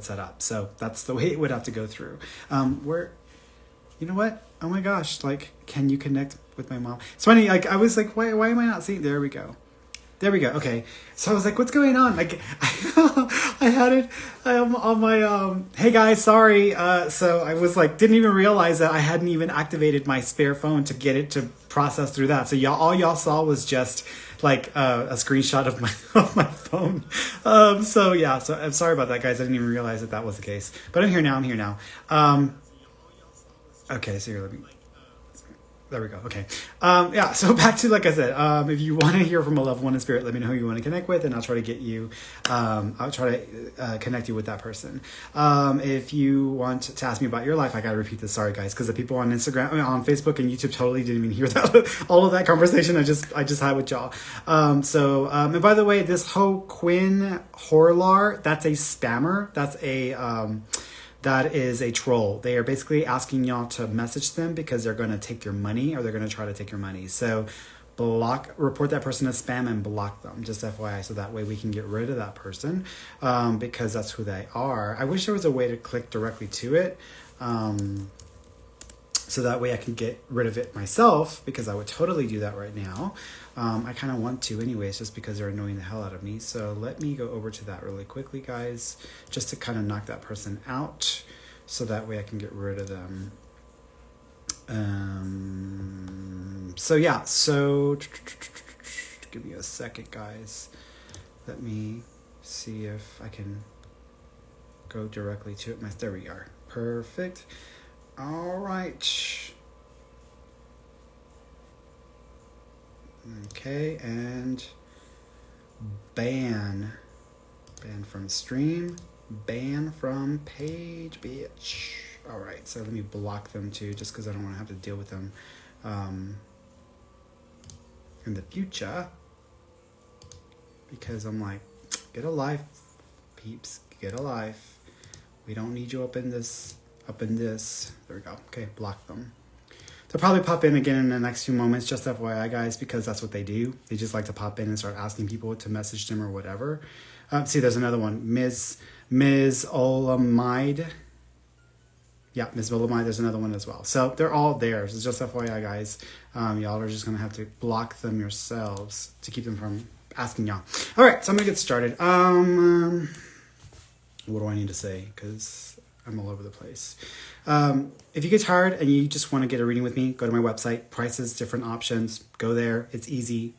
set up. So that's the way it would have to go through. Where, you know what? Oh my gosh, like, can you connect with my mom? It's funny, like, I was like, why am I not seeing? There we go. There we go. Okay. So I was like, what's going on? Like, I had it on my, hey guys, sorry. So I was like, didn't even realize that I hadn't even activated my spare phone to get it to process through that. So all y'all saw was just like a screenshot of my phone. So yeah, so I'm sorry about that, guys. I didn't even realize that was the case. But I'm here now. Okay, so here, let me. There we go. Okay. Yeah. So back to, like I said, if you want to hear from a loved one in spirit, let me know who you want to connect with, and I'll try to get you. I'll try to connect you with that person. If you want to ask me about your life, I gotta repeat this. Sorry, guys, because the people on Instagram, on Facebook, and YouTube totally didn't even hear that all of that conversation I just had with y'all. And by the way, this Ho Quinn Horlar, that's a spammer. That is a troll. They are basically asking y'all to message them because they're going to take your money, or they're going to try to take your money. So report that person as spam and block them, just FYI, so that way we can get rid of that person, because that's who they are. I wish there was a way to click directly to it, so that way I can get rid of it myself, because I would totally do that right now. I kind of want to anyways, just because they're annoying the hell out of me. So let me go over to that really quickly, guys, just to kind of knock that person out, so that way I can get rid of them. So yeah, so give me a second, guys. Let me see if I can go directly to it. There we are. Perfect. All right. Okay, and ban from stream, ban from page, bitch. All right, so let me block them too, just because I don't want to have to deal with them in the future, because I'm like, get a life, peeps, get a life. We don't need you up in this. There we go. Okay, block them. They'll probably pop in again in the next few moments, just FYI, guys, because that's what they do. They just like to pop in and start asking people to message them or whatever. See, there's another one. Ms. Olamide. Yeah, Ms. Olamide, there's another one as well. So they're all there. So just FYI, guys. Y'all are just going to have to block them yourselves to keep them from asking y'all. All right, so I'm going to get started. What do I need to say? Because I'm all over the place. If you get tired and you just want to get a reading with me, go to my website, prices, different options, go there. It's easy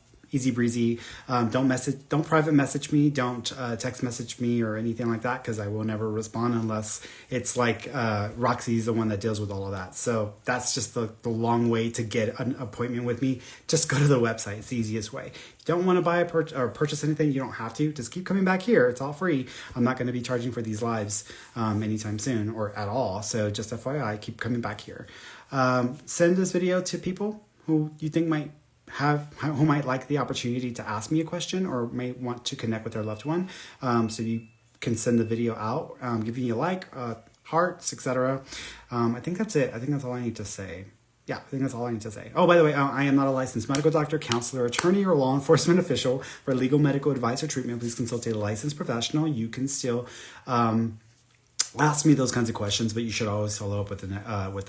breezy. Don't private message me. Don't text message me or anything like that, because I will never respond unless it's like Roxy's the one that deals with all of that. So that's just the long way to get an appointment with me. Just go to the website. It's the easiest way. If you don't want to buy or purchase anything, you don't have to. Just keep coming back here. It's all free. I'm not going to be charging for these lives anytime soon or at all. So just FYI, keep coming back here. Send this video to people who you think who might like the opportunity to ask me a question or may want to connect with their loved one. So you can send the video out, give me a like, hearts, etc. I think that's it. I think that's all I need to say. Yeah, I think that's all I need to say. Oh, by the way, I am not a licensed medical doctor, counselor, attorney, or law enforcement official. For legal medical advice or treatment, please consult a licensed professional. You can still ask me those kinds of questions, but you should always follow up with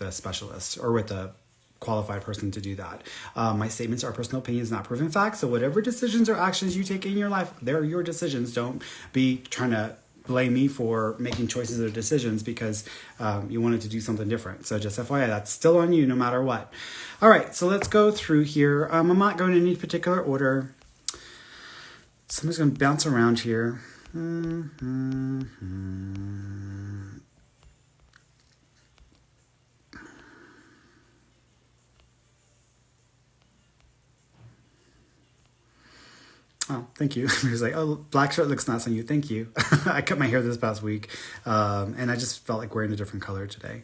a specialist or with a qualified person to do that. My statements are personal opinions, not proven facts. So whatever decisions or actions you take in your life, they're your decisions. Don't be trying to blame me for making choices or decisions because you wanted to do something different. So just FYI, that's still on you no matter what. All right, so let's go through here. I'm not going in any particular order. So I'm just going to bounce around here. Oh, thank you. He was like, oh, black shirt looks nice on you. Thank you. I cut my hair this past week, and I just felt like wearing a different color today.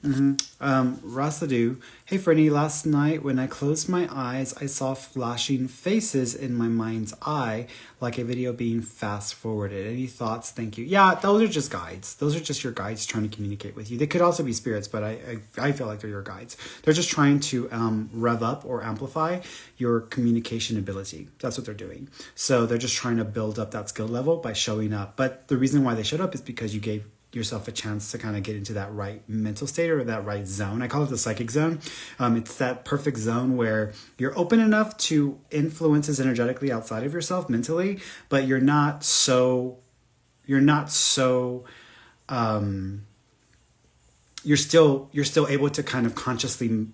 Rasadu. Hey, Ferny, last night when I closed my eyes, I saw flashing faces in my mind's eye, like a video being fast forwarded. Any thoughts? Thank you. Yeah, those are just guides. Those are just your guides trying to communicate with you. They could also be spirits, but I feel like they're your guides. They're just trying to rev up or amplify your communication ability. That's what they're doing. So they're just trying to build up that skill level by showing up. But the reason why they showed up is because you gave yourself a chance to kind of get into that right mental state or that right zone. I call it the psychic zone. It's that perfect zone where you're open enough to influences energetically outside of yourself mentally, but you're not so you're still able to kind of consciously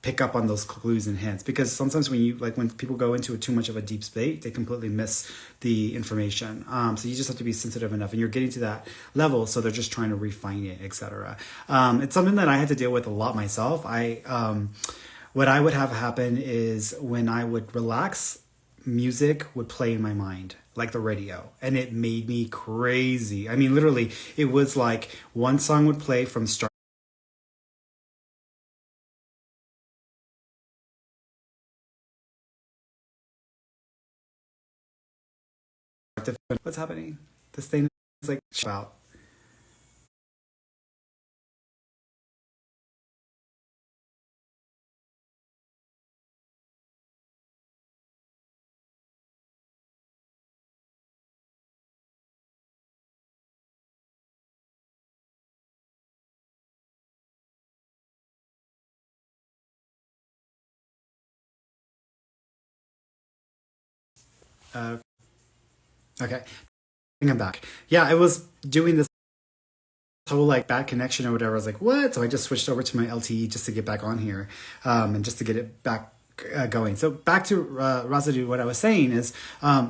pick up on those clues and hints, because sometimes when people go into too much of a deep state, they completely miss the information. So you just have to be sensitive enough, and you're getting to that level, so they're just trying to refine it, etc. It's something that I had to deal with a lot myself. What I would have happen is when I would relax, music would play in my mind, like the radio, and it made me crazy. I mean, literally, it was like one song would play from start to finish. What's happening? This thing is like out. Okay, I'm back. Yeah, I was doing this whole like bad connection or whatever. I was like, what? So I just switched over to my LTE just to get back on here, and just to get it back going. So back to Razadu, what I was saying is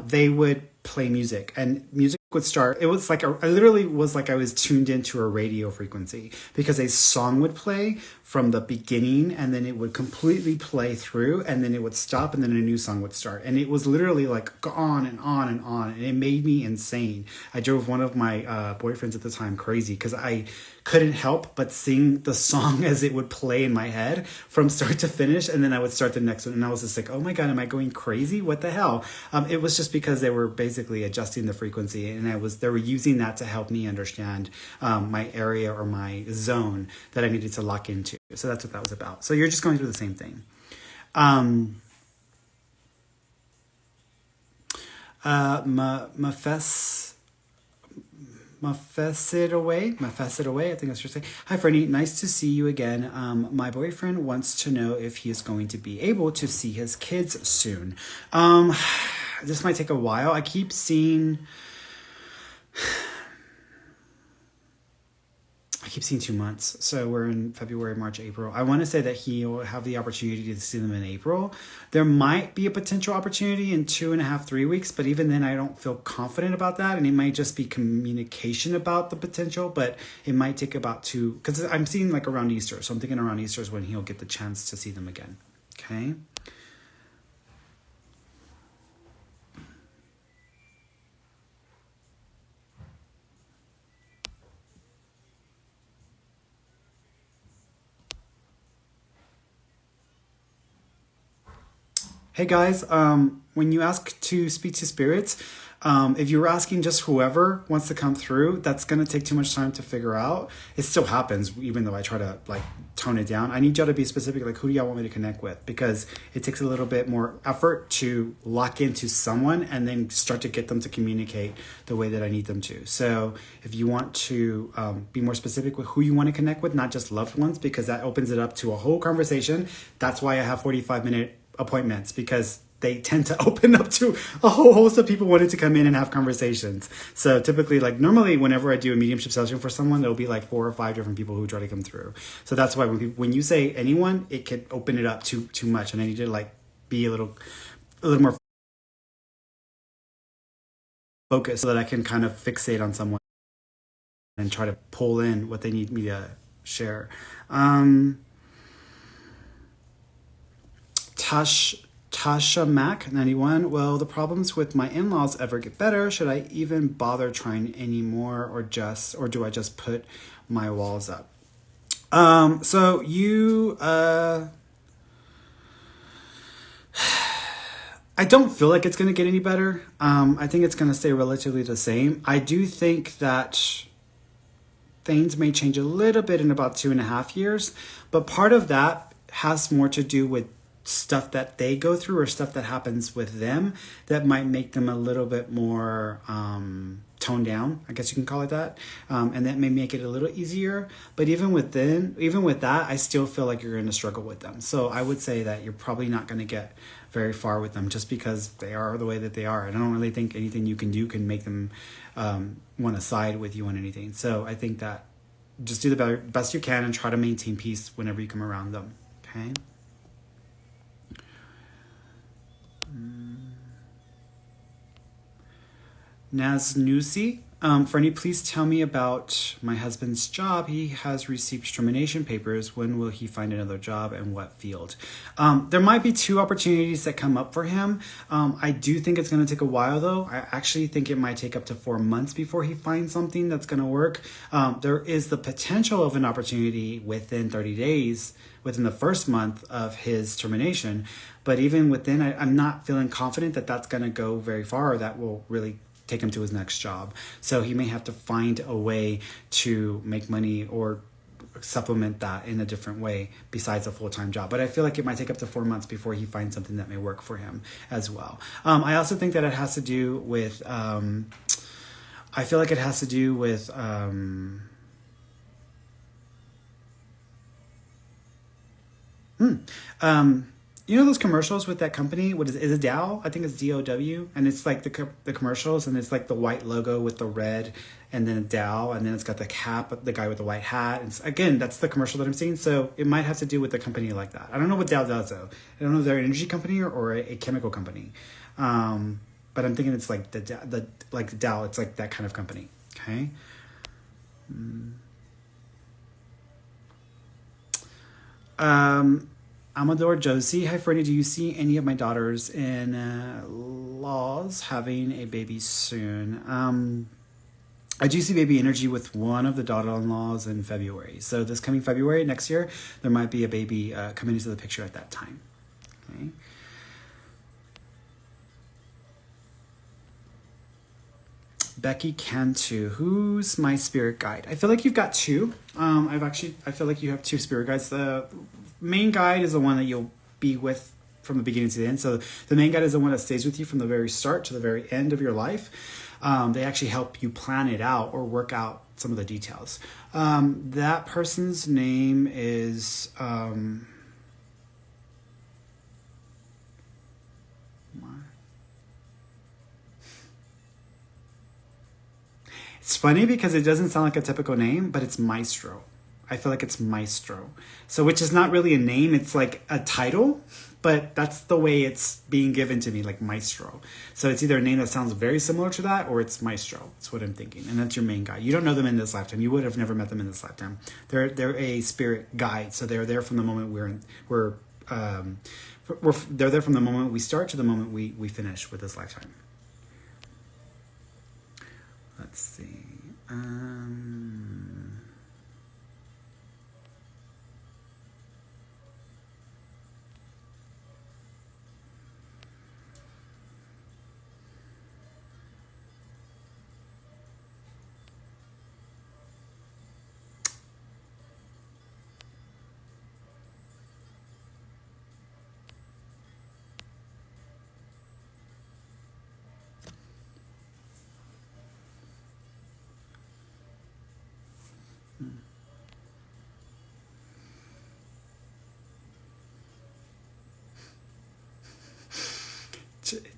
they would play music, and music would start. It was like I literally was like I was tuned into a radio frequency, because a song would play from the beginning, and then it would completely play through, and then it would stop, and then a new song would start, and it was literally like on and on and on, and it made me insane. I drove one of my boyfriends at the time crazy, because I couldn't help but sing the song as it would play in my head from start to finish, and then I would start the next one, and I was just like, oh my god, am I going crazy? What the hell? It was just because they were basically adjusting the frequency, and they were using that to help me understand my area or my zone that I needed to lock into. So that's what that was about. So you're just going through the same thing. Mafessid away, I think that's what you're saying. Hi, Ferny. Nice to see you again. My boyfriend wants to know if he is going to be able to see his kids soon. This might take a while. I keep seeing 2 months. So we're in February, March, April. I want to say that he'll have the opportunity to see them in April. There might be a potential opportunity in 2.5, 3 weeks, but even then I don't feel confident about that. And it might just be communication about the potential, but it might take about because I'm seeing like around Easter. So I'm thinking around Easter is when he'll get the chance to see them again. Okay. Hey guys, when you ask to speak to spirits, if you're asking just whoever wants to come through, that's going to take too much time to figure out. It still happens, even though I try to like tone it down. I need y'all to be specific, like who do y'all want me to connect with? Because it takes a little bit more effort to lock into someone and then start to get them to communicate the way that I need them to. So if you want to be more specific with who you want to connect with, not just loved ones, because that opens it up to a whole conversation. That's why I have 45-minute appointments, because they tend to open up to a whole host of people wanting to come in and have conversations. So typically, like normally whenever I do a mediumship session for someone, there'll be like 4 or 5 different people who try to come through. So that's why when you say anyone, it can open it up too much, and I need to like be a little more focused so that I can kind of fixate on someone and try to pull in what they need me to share. Tasha Mac 91. Will the problems with my in-laws ever get better? Should I even bother trying anymore, or do I just put my walls up? So you, I don't feel like it's going to get any better. I think it's going to stay relatively the same. I do think that things may change a little bit in about 2.5 years, but part of that has more to do with stuff that they go through or stuff that happens with them that might make them a little bit more toned down, I guess you can call it that, and that may make it a little easier. But even with that, I still feel like you're going to struggle with them. So I would say that you're probably not going to get very far with them just because they are the way that they are. And I don't really think anything you can do can make them want to side with you on anything. So I think that just do the best you can and try to maintain peace whenever you come around them. Okay. Naznusi, Ferny, please tell me about my husband's job. He has received termination papers. When will he find another job and what field? There might be 2 opportunities that come up for him. I do think it's going to take a while, though. I actually think it might take up to 4 months before he finds something that's going to work. There is the potential of an opportunity within 30 days, within the first month of his termination. But even within, I'm not feeling confident that that's going to go very far or that will really take him to his next job. So he may have to find a way to make money or supplement that in a different way besides a full-time job. But I feel like it might take up to 4 months before he finds something that may work for him as well. I also think that it has to do with, I feel like it has to do with, you know those commercials with that company? What is it Dow? I think it's DOW. And it's like the commercials, and it's like the white logo with the red, and then Dow, and then it's got the cap, the guy with the white hat. And again, that's the commercial that I'm seeing. So it might have to do with a company like that. I don't know what Dow does, though. I don't know if they're an energy company or a chemical company. But I'm thinking it's like the Dow. It's like that kind of company. Okay. Amador Josie, hi Ferny, do you see any of my daughters in laws having a baby soon? I do see baby energy with one of the daughter-in-laws in February. So this coming February, next year, there might be a baby coming into the picture at that time. Okay. Becky Cantu, who's my spirit guide? I feel like you've got 2. I feel like you have 2 spirit guides. The main guide is the one that you'll be with from the beginning to the end. So the main guide is the one that stays with you from the very start to the very end of your life. They actually help you plan it out or work out some of the details. That person's name is... It's funny because it doesn't sound like a typical name, but it's Maestro. I feel like it's Maestro. So which is not really a name, it's like a title, but that's the way it's being given to me, like Maestro. So it's either a name that sounds very similar to that or it's Maestro. That's what I'm thinking. And that's your main guide. You don't know them in this lifetime. You would have never met them in this lifetime. They're a spirit guide. So they're there from the moment they're there from the moment we start to the moment we finish with this lifetime. Let's see.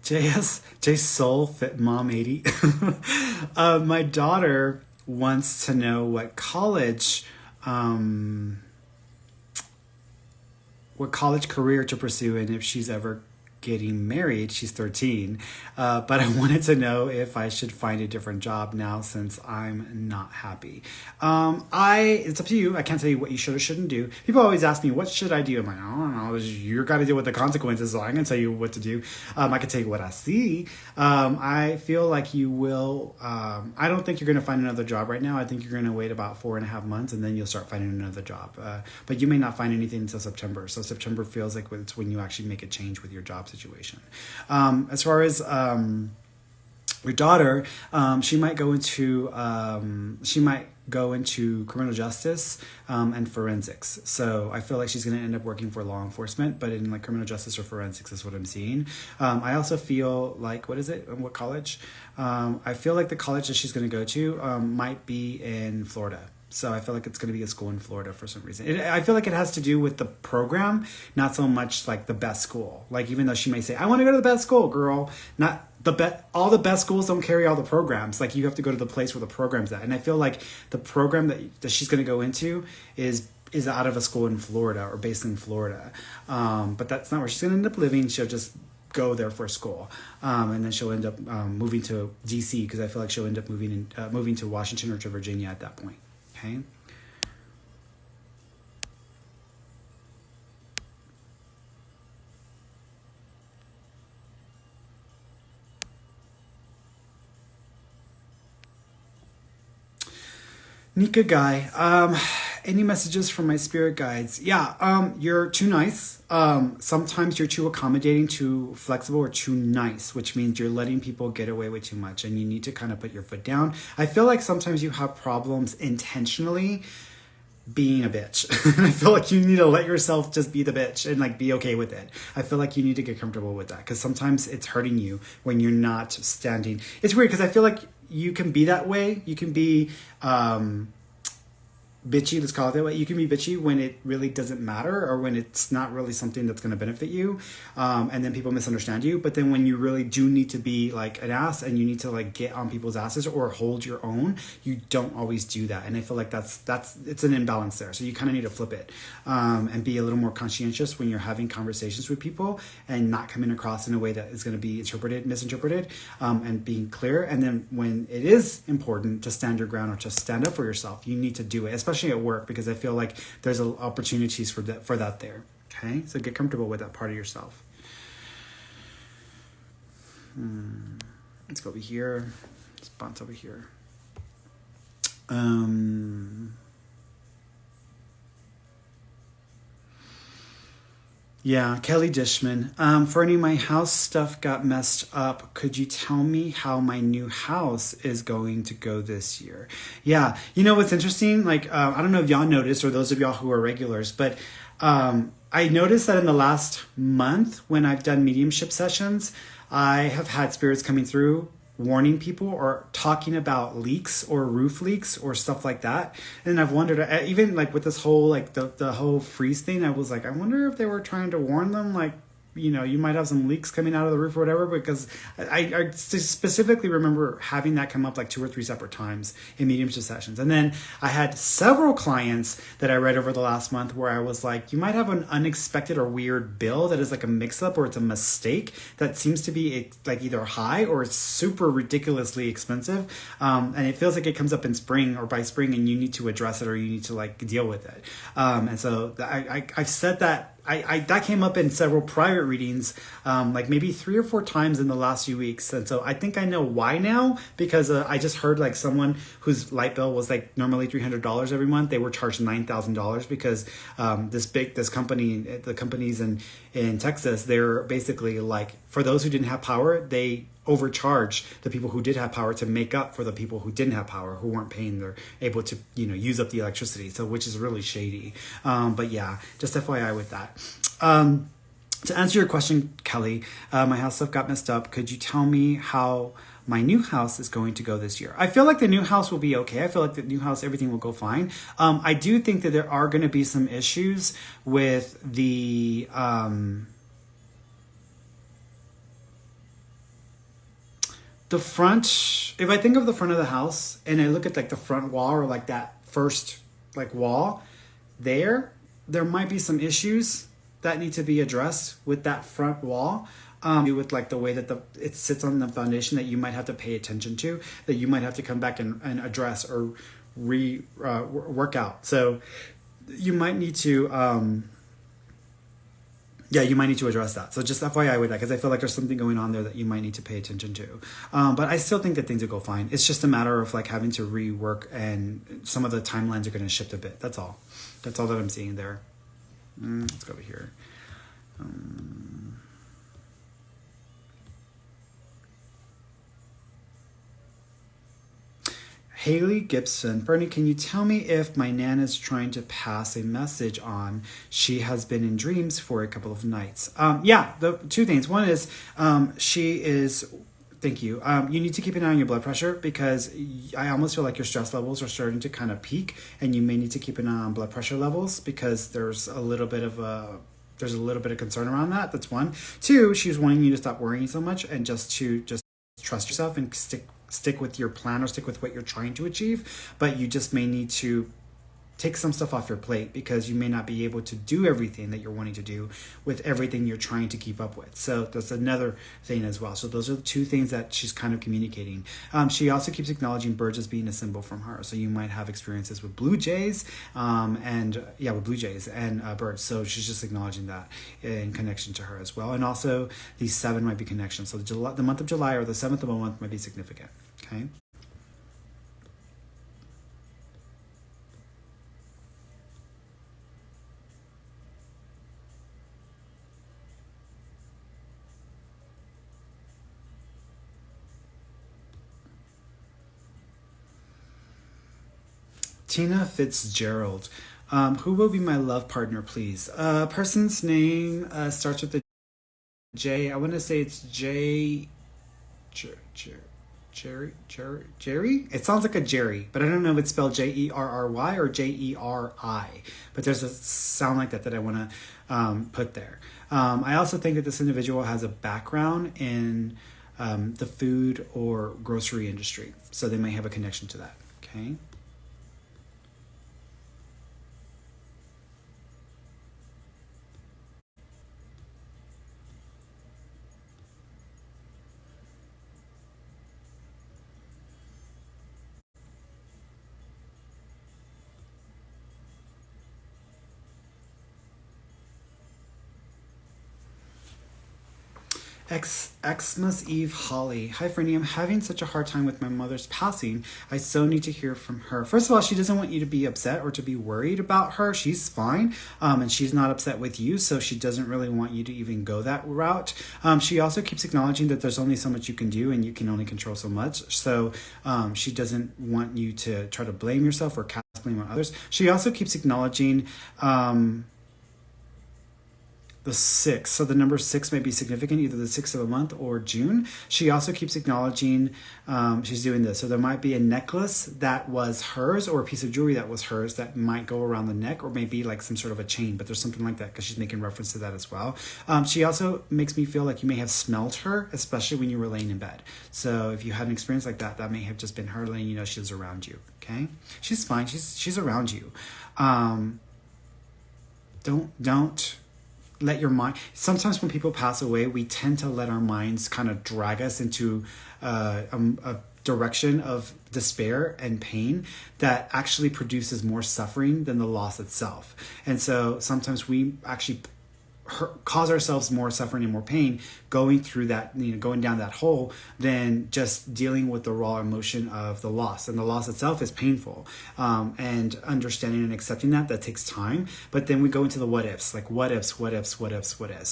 J Soul Fit Mom 80. My daughter wants to know what college career to pursue and if she's ever getting married. She's 13. But I wanted to know if I should find a different job now since I'm not happy. It's up to you. I can't tell you what you should or shouldn't do. People always ask me, what should I do? I'm like, I don't know. You're got to deal with the consequences, so I'm going to tell you what to do. I can tell you what I see. I feel like you will, I don't think you're going to find another job right now. I think you're going to wait about 4.5 months and then you'll start finding another job. But you may not find anything until September. So September feels like it's when you actually make a change with your job situation. As far as your daughter, she might go into criminal justice and forensics. So I feel like she's going to end up working for law enforcement, but in like criminal justice or forensics is what I'm seeing. I also feel like, what college? I feel like the college that she's going to go to might be in Florida. So I feel like it's going to be a school in Florida for some reason. I feel like it has to do with the program, not so much like the best school. Like even though she may say, I want to go to the best school, girl, not all the best schools don't carry all the programs. Like you have to go to the place where the program's at. And I feel like the program that she's going to go into is out of a school in Florida or based in Florida. But that's not where she's going to end up living. She'll just go there for school. And then she'll end up moving to DC because I feel like she'll end up moving to Washington or to Virginia at that point. Okay. Nika guy. Any messages from my spirit guides? Yeah, you're too nice. Sometimes you're too accommodating, too flexible, or too nice, which means you're letting people get away with too much and you need to kind of put your foot down. I feel like sometimes you have problems intentionally being a bitch. I feel like you need to let yourself just be the bitch and like be okay with it. I feel like you need to get comfortable with that because sometimes it's hurting you when you're not standing. It's weird because I feel like you can be that way. You can be bitchy, let's call it that way. You can be bitchy when it really doesn't matter or when it's not really something that's going to benefit you, and then people misunderstand you. But then when you really do need to be like an ass and you need to like get on people's asses or hold your own, you don't always do that. And I feel like that's it's an imbalance there. So you kind of need to flip it and be a little more conscientious when you're having conversations with people and not coming across in a way that is going to be misinterpreted, and being clear. And then when it is important to stand your ground or to stand up for yourself, you need to do it, especially at work, because I feel like there's opportunities for that there. Okay, so get comfortable with that part of yourself. Let's go over here. Let's bounce over here. Yeah, Kelly Dishman. Ferny, my house stuff got messed up. Could you tell me how my new house is going to go this year? Yeah, you know what's interesting? Like, I don't know if y'all noticed or those of y'all who are regulars, but I noticed that in the last month when I've done mediumship sessions, I have had spirits coming through warning people or talking about leaks or roof leaks or stuff like that. And I've wondered, even like with this whole like the whole freeze thing, I was like, I wonder if they were trying to warn them, like, you know, you might have some leaks coming out of the roof or whatever, because I specifically remember having that come up like 2 or 3 separate times in mediumship sessions. And then I had several clients that I read over the last month where I was like, you might have an unexpected or weird bill that is like a mix-up or it's a mistake that seems to be like either high or it's super ridiculously expensive. And it feels like it comes up in spring or by spring and you need to address it or you need to like deal with it. And so I've said that that came up in several private readings, like maybe 3 or 4 times in the last few weeks. And so I think I know why now, because I just heard like someone whose light bill was like normally $300 every month. They were charged $9,000 because this company, the companies in Texas, they're basically like, for those who didn't have power, they overcharge the people who did have power to make up for the people who didn't have power, who weren't paying, they're able to, you know, use up the electricity. So, which is really shady. But yeah, just FYI with that. To answer your question, Kelly, my house stuff got messed up. Could you tell me how my new house is going to go this year? I feel like the new house will be okay. I feel like the new house, everything will go fine. I do think that there are going to be some issues with the front. If I think of the front of the house and I look at like the front wall or like that first like wall there might be some issues that need to be addressed with that front wall. with like the way that it sits on the foundation that you might have to pay attention to, that you might have to come back and address or work out. So you might need to you might need to address that. So just FYI with that, because I feel like there's something going on there that you might need to pay attention to. But I still think that things will go fine. It's just a matter of like having to rework, and some of the timelines are going to shift a bit. That's all. That's all that I'm seeing there. Let's go over here. Haley Gibson, Ferny, can you tell me if my Nana is trying to pass a message on? She has been in dreams for a couple of nights. The two things. One is she is. Thank you. You need to keep an eye on your blood pressure, because I almost feel like your stress levels are starting to kind of peak, and you may need to keep an eye on blood pressure levels, because there's a little bit of concern around that. That's one. Two, she's wanting you to stop worrying so much and just trust yourself and stick with your plan, or stick with what you're trying to achieve. But you just may need to take some stuff off your plate, because you may not be able to do everything that you're wanting to do with everything you're trying to keep up with. So that's another thing as well. So those are the two things that she's kind of communicating. She also keeps acknowledging birds as being a symbol from her. So you might have experiences with blue jays, with blue jays and birds. So she's just acknowledging that in connection to her as well. And also the 7 might be connection. So the month of July, or the 7th of a month, might be significant. Okay. Tina Fitzgerald. Who will be my love partner, please? Person's name starts with a J. I want to say it's J. Jerry? It sounds like a Jerry, but I don't know if it's spelled Jerry or Jeri. But there's a sound like that I want to put there. I also think that this individual has a background in the food or grocery industry, so they may have a connection to that. Okay. Xmas Eve Holly. Hi, Fernie. I'm having such a hard time with my mother's passing. I so need to hear from her. First of all, she doesn't want you to be upset or to be worried about her. She's fine, and she's not upset with you, so she doesn't really want you to even go that route. She also keeps acknowledging that there's only so much you can do, and you can only control so much. So she doesn't want you to try to blame yourself or cast blame on others. She also keeps acknowledging the 6th. So the number 6 may be significant, either the 6th of a month or June. She also keeps acknowledging she's doing this. So there might be a necklace that was hers, or a piece of jewelry that was hers, that might go around the neck, or maybe like some sort of a chain, but there's something like that, because she's making reference to that as well. She also makes me feel like you may have smelled her, especially when you were laying in bed. So if you had an experience like that, that may have just been her letting you know she's around you. Okay? She's fine. She's around you. Don't let your mind. Sometimes when people pass away, we tend to let our minds kind of drag us into a direction of despair and pain that actually produces more suffering than the loss itself. And so sometimes we actually cause ourselves more suffering and more pain going through that, going down that hole, than just dealing with the raw emotion of the loss. And the loss itself is painful. And understanding and accepting that takes time. But then we go into the what ifs, like what ifs.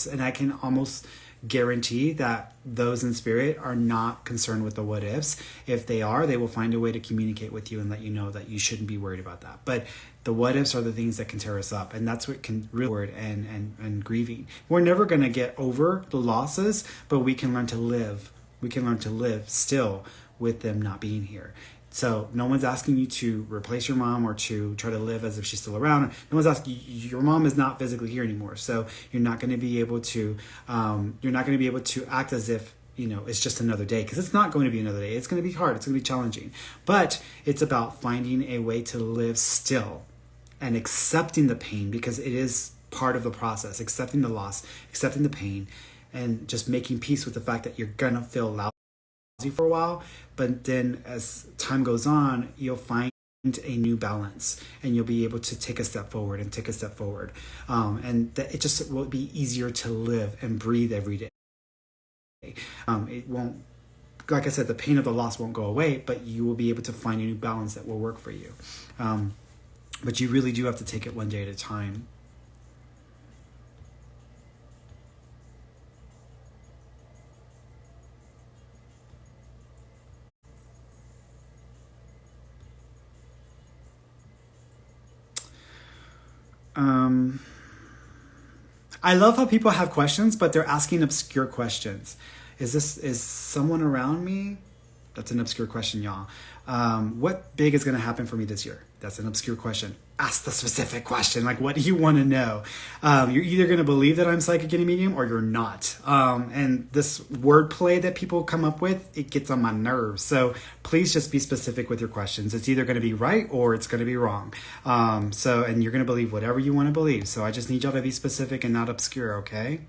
And I can almost guarantee that those in spirit are not concerned with the what ifs. If they are, they will find a way to communicate with you and let you know that you shouldn't be worried about that. But the what ifs are the things that can tear us up, and that's what can really hurt and grieving. We're never going to get over the losses, but we can learn to live. We can learn to live still with them not being here. So no one's asking you to replace your mom or to try to live as if she's still around. No one's asking you. Your mom is not physically here anymore, so you're not going to be able to. You're not going to be able to act as if it's just another day, because it's not going to be another day. It's going to be hard. It's going to be challenging, but it's about finding a way to live still and accepting the pain, because it is part of the process. Accepting the loss, accepting the pain, and just making peace with the fact that you're gonna feel lousy for a while, but then as time goes on, you'll find a new balance, and you'll be able to take a step forward and take a step forward, and that it just will be easier to live and breathe every day. It won't, like I said, the pain of the loss won't go away, but you will be able to find a new balance that will work for you. But you really do have to take it one day at a time. I love how people have questions, but they're asking obscure questions. Is someone around me? That's an obscure question, y'all. What big is going to happen for me this year? That's an obscure question. Ask the specific question. Like, what do you want to know? You're either going to believe that I'm psychic and a medium, or you're not. And this wordplay that people come up with, it gets on my nerves. So please just be specific with your questions. It's either going to be right or it's going to be wrong. And you're going to believe whatever you want to believe. So I just need y'all to be specific and not obscure, okay?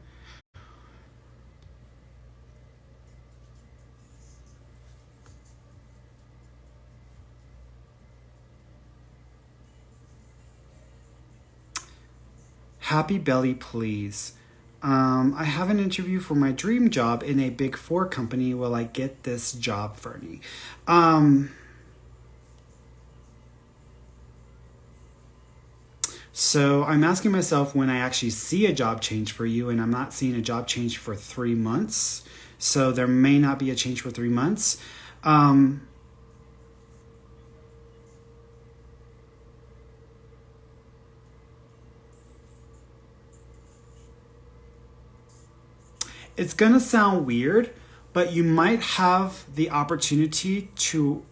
Happy belly, please. I have an interview for my dream job in a Big Four company. Will I get this job, Ferny? So I'm asking myself when I actually see a job change for you, and I'm not seeing a job change for 3 months. So there may not be a change for 3 months. It's going to sound weird, but you might have the opportunity to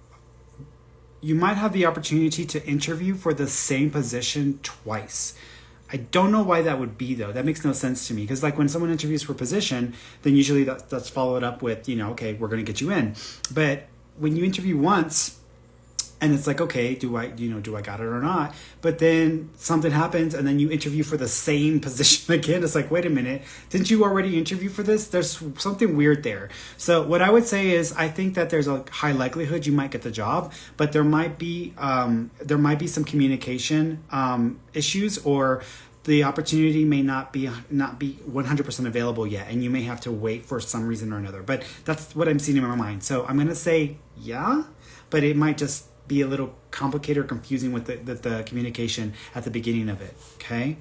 interview for the same position twice. I don't know why that would be, though. That makes no sense to me, because like when someone interviews for a position, then usually that's followed up with, okay, we're going to get you in. But when you interview once, and it's like, okay, do I got it or not? But then something happens, and then you interview for the same position again. It's like, wait a minute, didn't you already interview for this? There's something weird there. So what I would say is, I think that there's a high likelihood you might get the job, but there might be some communication issues, or the opportunity may not be 100% available yet, and you may have to wait for some reason or another. But that's what I'm seeing in my mind. So I'm gonna say yeah, but it might just be a little complicated or confusing with the communication at the beginning of it, okay?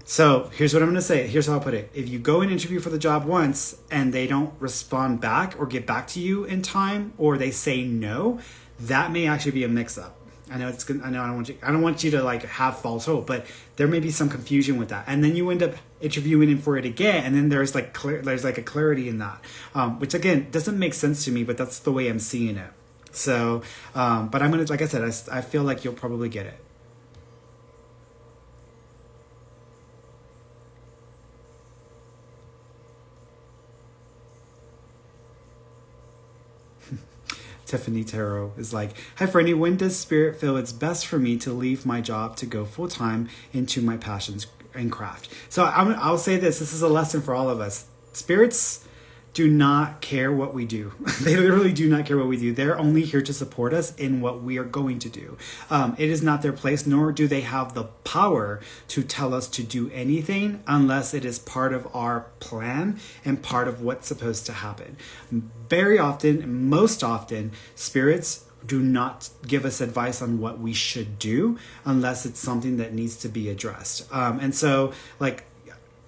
So here's what I'm going to say. Here's how I'll put it. If you go and interview for the job once and they don't respond back or get back to you in time, or they say no, that may actually be a mix-up. I know it's good. I know I don't want you to like have false hope, but there may be some confusion with that. And then you end up interviewing for it again, and then there's like a clarity in that, which again doesn't make sense to me, but that's the way I'm seeing it. So, but I'm gonna, like I said, I feel like you'll probably get it. Tiffany Tarot is like, hi Fernie, when does spirit feel it's best for me to leave my job to go full time into my passions and craft? So I'll say this is a lesson for all of us. Spirits do not care what we do. They literally do not care what we do. They're only here to support us in what we are going to do. It is not their place, nor do they have the power to tell us to do anything unless it is part of our plan and part of what's supposed to happen. Very often, most often, spirits do not give us advice on what we should do unless it's something that needs to be addressed. And so, like,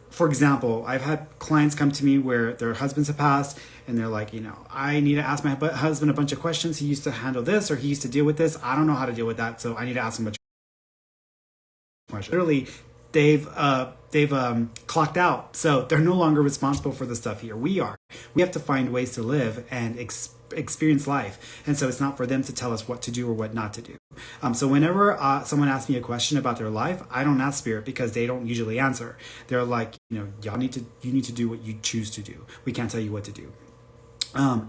for example, I've had clients come to me where their husbands have passed, and they're like, I need to ask my husband a bunch of questions. He used to handle this, or he used to deal with this. I don't know how to deal with that, so I need to ask him a bunch of questions. Literally, they've clocked out, so they're no longer responsible for the stuff here. We are. We have to find ways to live and experience life, and so it's not for them to tell us what to do or what not to do. So whenever someone asks me a question about their life, I don't ask spirit, because they don't usually answer. They're like, you need to do what you choose to do. We can't tell you what to do.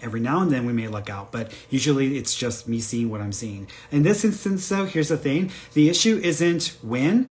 Every now and then we may luck out, but usually it's just me seeing what I'm seeing. In this instance, though, here's the thing: the issue isn't when.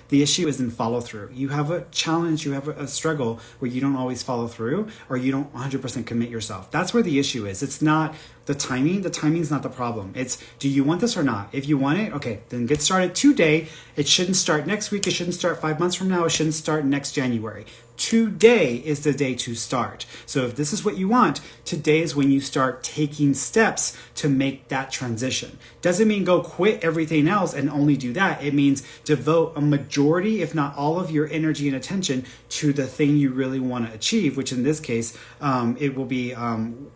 The issue is in follow through. You have a challenge, you have a struggle where you don't always follow through, or you don't 100% commit yourself. That's where the issue is. It's not the timing. The timing is not the problem. It's, do you want this or not? If you want it, okay, then get started today. It shouldn't start next week. It shouldn't start 5 months from now. It shouldn't start next January. Today is the day to start. So if this is what you want, today is when you start taking steps to make that transition. Doesn't mean go quit everything else and only do that. It means devote a majority, if not all of your energy and attention to the thing you really want to achieve, which in this case, it will be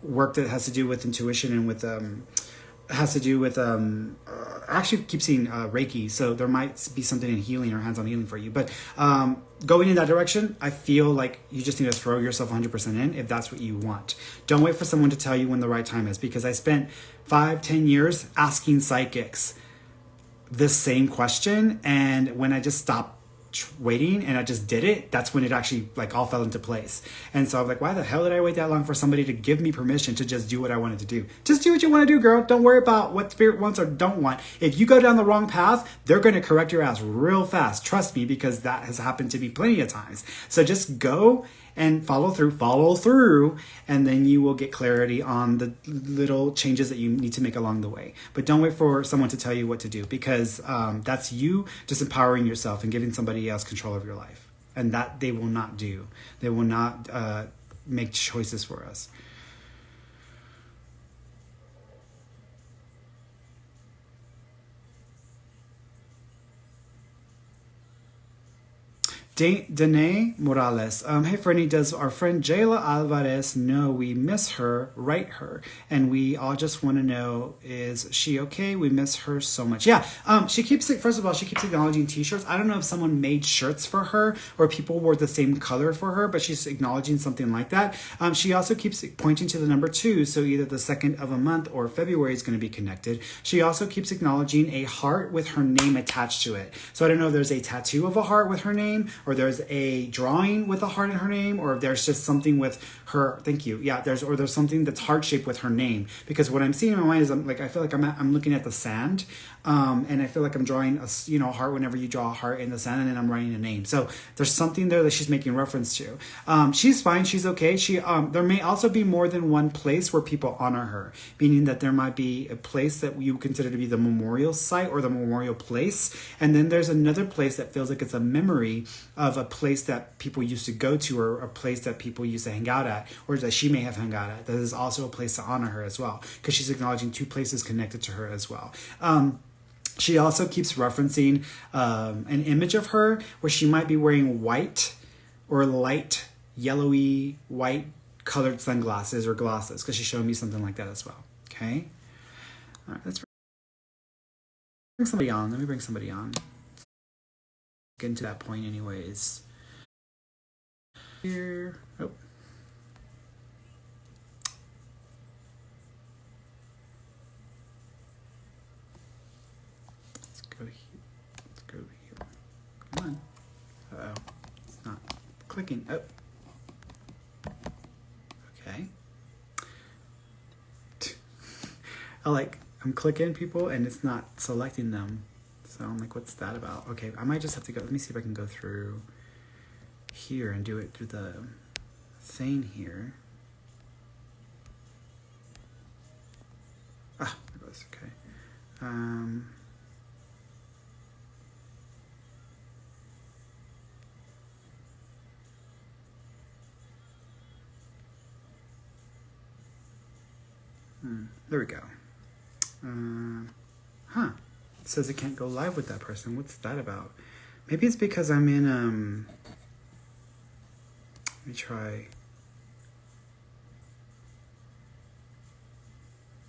work that has to do with intuition and with has to do with I actually keep seeing Reiki, so there might be something in healing or hands-on healing for you. But going in that direction, I feel like you just need to throw yourself 100% in if that's what you want. Don't wait for someone to tell you when the right time is, because I spent 5-10 years asking psychics this same question, and when I just stopped waiting and I just did it, that's when it actually like all fell into place. And so I'm like, why the hell did I wait that long for somebody to give me permission to just do what I wanted to do? Just do what you want to do, girl. Don't worry about what spirit wants or don't want. If you go down the wrong path, they're going to correct your ass real fast. Trust me, because that has happened to me plenty of times. So just go and follow through, and then you will get clarity on the little changes that you need to make along the way. But don't wait for someone to tell you what to do, because that's you just empowering yourself and giving somebody else control of your life. And that they will not do. They will not make choices for us. Danae Morales. Hey, Ferny, does our friend Jayla Alvarez know we miss her? Write her. And we all just want to know, is she okay? We miss her so much. Yeah. She keeps, first of all, she keeps acknowledging t-shirts. I don't know if someone made shirts for her or people wore the same color for her, but she's acknowledging something like that. She also keeps pointing to the number 2. So either the 2nd of a month or February is going to be connected. She also keeps acknowledging a heart with her name attached to it. So I don't know if there's a tattoo of a heart with her name, or there's a drawing with a heart in her name, or if there's just something with her, thank you, yeah, there's something that's heart-shaped with her name. Because what I'm seeing in my mind is I feel like I'm looking at the sand, and I feel like I'm drawing a heart whenever you draw a heart in the sand, and then I'm writing a name. So there's something there that she's making reference to. She's fine, she's okay. There may also be more than one place where people honor her, meaning that there might be a place that you consider to be the memorial site or the memorial place, and then there's another place that feels like it's a memory of a place that people used to go to, or a place that people used to hang out at, or that she may have hung out at. That is also a place to honor her as well, because she's acknowledging 2 places connected to her as well. She also keeps referencing an image of her where she might be wearing white or light yellowy white colored sunglasses or glasses, because she's showing me something like that as well. Okay. All right, let's bring somebody on. Let me bring somebody on. Getting to that point anyways. Here. Oh. Let's go here. Let's go here. Come on. Uh-oh. It's not clicking. Oh. Okay. I'm clicking people and it's not selecting them. So I'm like, what's that about? Okay, I might just have to go. Let me see if I can go through here and do it through the thing here. Ah, there it goes. Okay. There we go. It says it can't go live with that person. What's that about? Maybe it's because I'm in, let me try.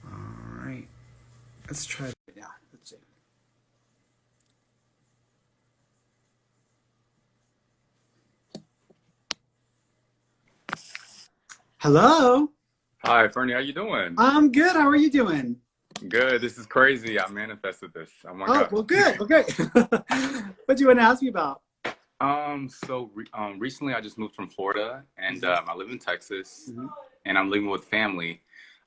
All right. Let's try it now. Let's see. Hello. Hi, Ferny. How you doing? I'm good. How are you doing? Good. This is crazy. I manifested this. Oh my Oh, God. well, good. Well, great. What do you want to ask me about? Recently I just moved from Florida, and I live in Texas, Mm-hmm. and I'm living with family.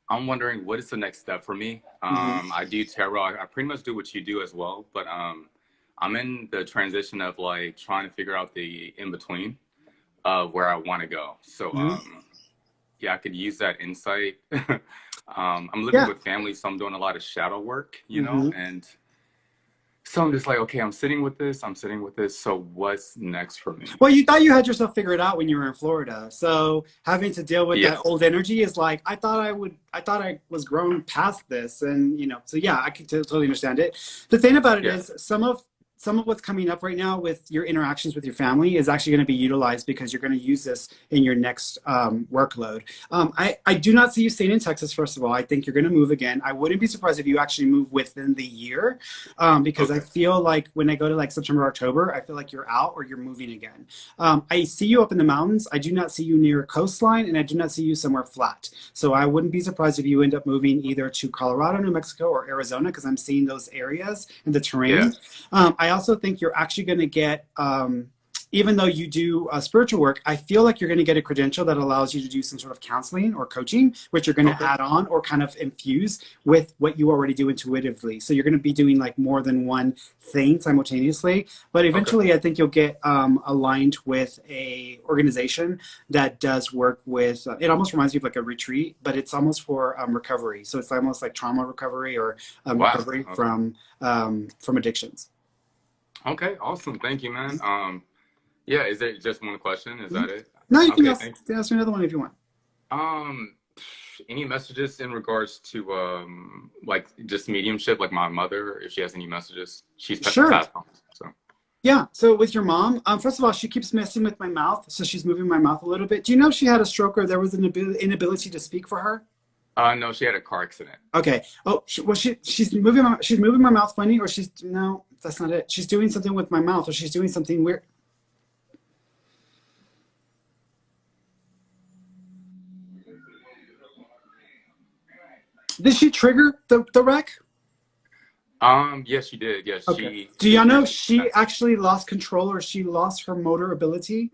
I'm wondering what is the next step for me. Mm-hmm. I do tarot. I pretty much do what you do as well, but I'm in the transition of like trying to figure out the in between of where I want to go. So, Mhm. yeah, I could use that insight. I'm living Yeah. with family, so I'm doing a lot of shadow work, Hmm. and so I'm just like, okay, I'm sitting with this, I'm sitting with this. So what's next for me? Well, you thought you had yourself figured out when you were in Florida. So having to deal with Yeah. that old energy is like, I thought I was grown past this. And, so yeah, I can totally understand it. The thing about it Yeah. is some of what's coming up right now with your interactions with your family is actually going to be utilized because you're going to use this in your next workload. I do not see you staying in Texas, first of all. I think you're going to move again. I wouldn't be surprised if you actually move within the year, because I Okay. feel like when I go to like September, October, I feel like you're out or you're moving again. I see you up in the mountains. I do not see you near a coastline, and I do not see you somewhere flat. So I wouldn't be surprised if you end up moving either to Colorado, New Mexico, or Arizona, because I'm seeing those areas and the Yeah. terrain. I also think you're actually going to get, even though you do spiritual work, I feel like you're going to get a credential that allows you to do some sort of counseling or coaching, which you're going to Okay. add on or kind of infuse with what you already do intuitively. So you're going to be doing like more than one thing simultaneously. But Okay. eventually, I think you'll get aligned with a organization that does work with. It almost reminds me of like a retreat, but it's almost for recovery. So it's almost like trauma recovery or Wow. recovery Okay. from addictions. Okay. Awesome. Thank you, man. Yeah, is there just one question? Is Mhm. that it? No, you can Okay, ask, thanks. ask me another one if you want. Um, any messages in regards to like just mediumship, like my mother, if she has any messages, she's Sure. passed on. So, Yeah. So with your mom, first of all, she keeps messing with my mouth, so she's moving my mouth a little bit. Do you know she had a stroke or there was an inability to speak for her? no, she had a car accident. Okay. Oh, she's moving my mouth funny, or she's no, that's not it. She's doing something with my mouth, or she's doing something weird. Did she trigger the wreck? Yes, she did. Yes, Okay. she Do y'all hit know me. she actually lost control or she lost her motor ability?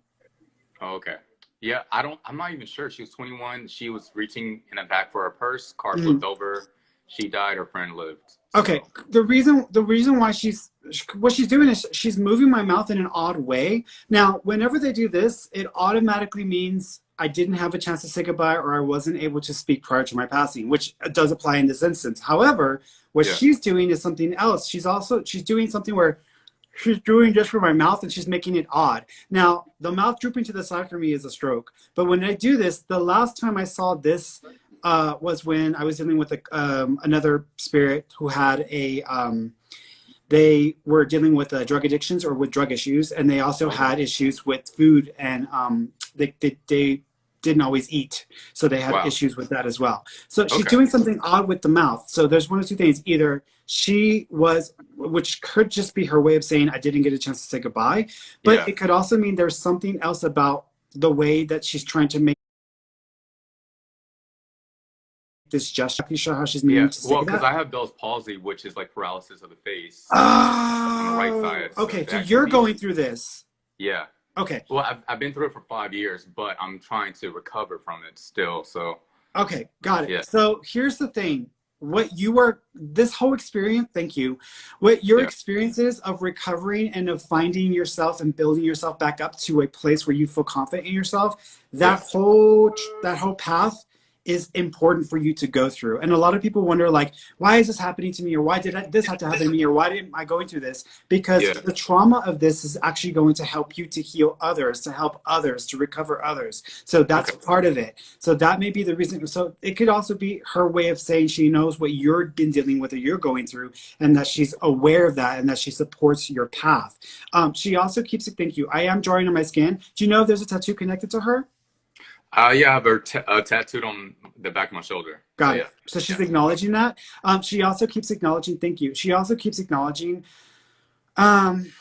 Oh, okay. Yeah, I'm not even sure. She was 21. She was reaching in the back for her purse. Car flipped Mhm. over. She died. Her friend lived. Okay, So, the reason why what she's doing is she's moving my mouth in an odd way. Now, whenever they do this, it automatically means I didn't have a chance to say goodbye or I wasn't able to speak prior to my passing, which does apply in this instance. However, what yeah, she's doing is something else. She's doing something where she's doing just for my mouth and she's making it odd. Now, the mouth drooping to the side for me is a stroke. But when I do this, the last time I saw this was when I was dealing with another spirit who had they were dealing with drug addictions or with drug issues, and they also okay, had issues with food, and they didn't always eat, so they had wow, issues with that as well. So she's okay, doing something odd with the mouth. So there's one of two things: either she was, which could just be her way of saying I didn't get a chance to say goodbye, but yeah, it could also mean there's something else about the way that she's trying to make this gesture. You sure how she's yeah. meaning to say Well, because that? I have Bell's palsy, which is like paralysis of the face on the right Oh, side. So okay. it So actually you're going means, through this. yeah. Okay. Well, I've been through it for 5 years, but I'm trying to recover from it still. So, Okay, got it. yeah, So here's the thing. What you are, this whole experience, thank you. What your yeah, experience is of recovering and of finding yourself and building yourself back up to a place where you feel confident in yourself, yeah. that whole path is important for you to go through. And a lot of people wonder, like, why is this happening to me? Or why did this have to happen to me? Or why am I going through this? Because Yeah. the trauma of this is actually going to help you to heal others, to help others, to recover others. So that's Okay. part of it. So that may be the reason. So it could also be her way of saying she knows what you've been dealing with or you're going through, and that she's aware of that and that she supports your path. She also keeps it, thank you. I am drawing on my skin. Do you know if there's a tattoo connected to her? Yeah, I have her tattooed on the back of my shoulder. So Got yeah, it. So yeah. she's acknowledging that. She also keeps acknowledging, thank you. She also keeps acknowledging, um,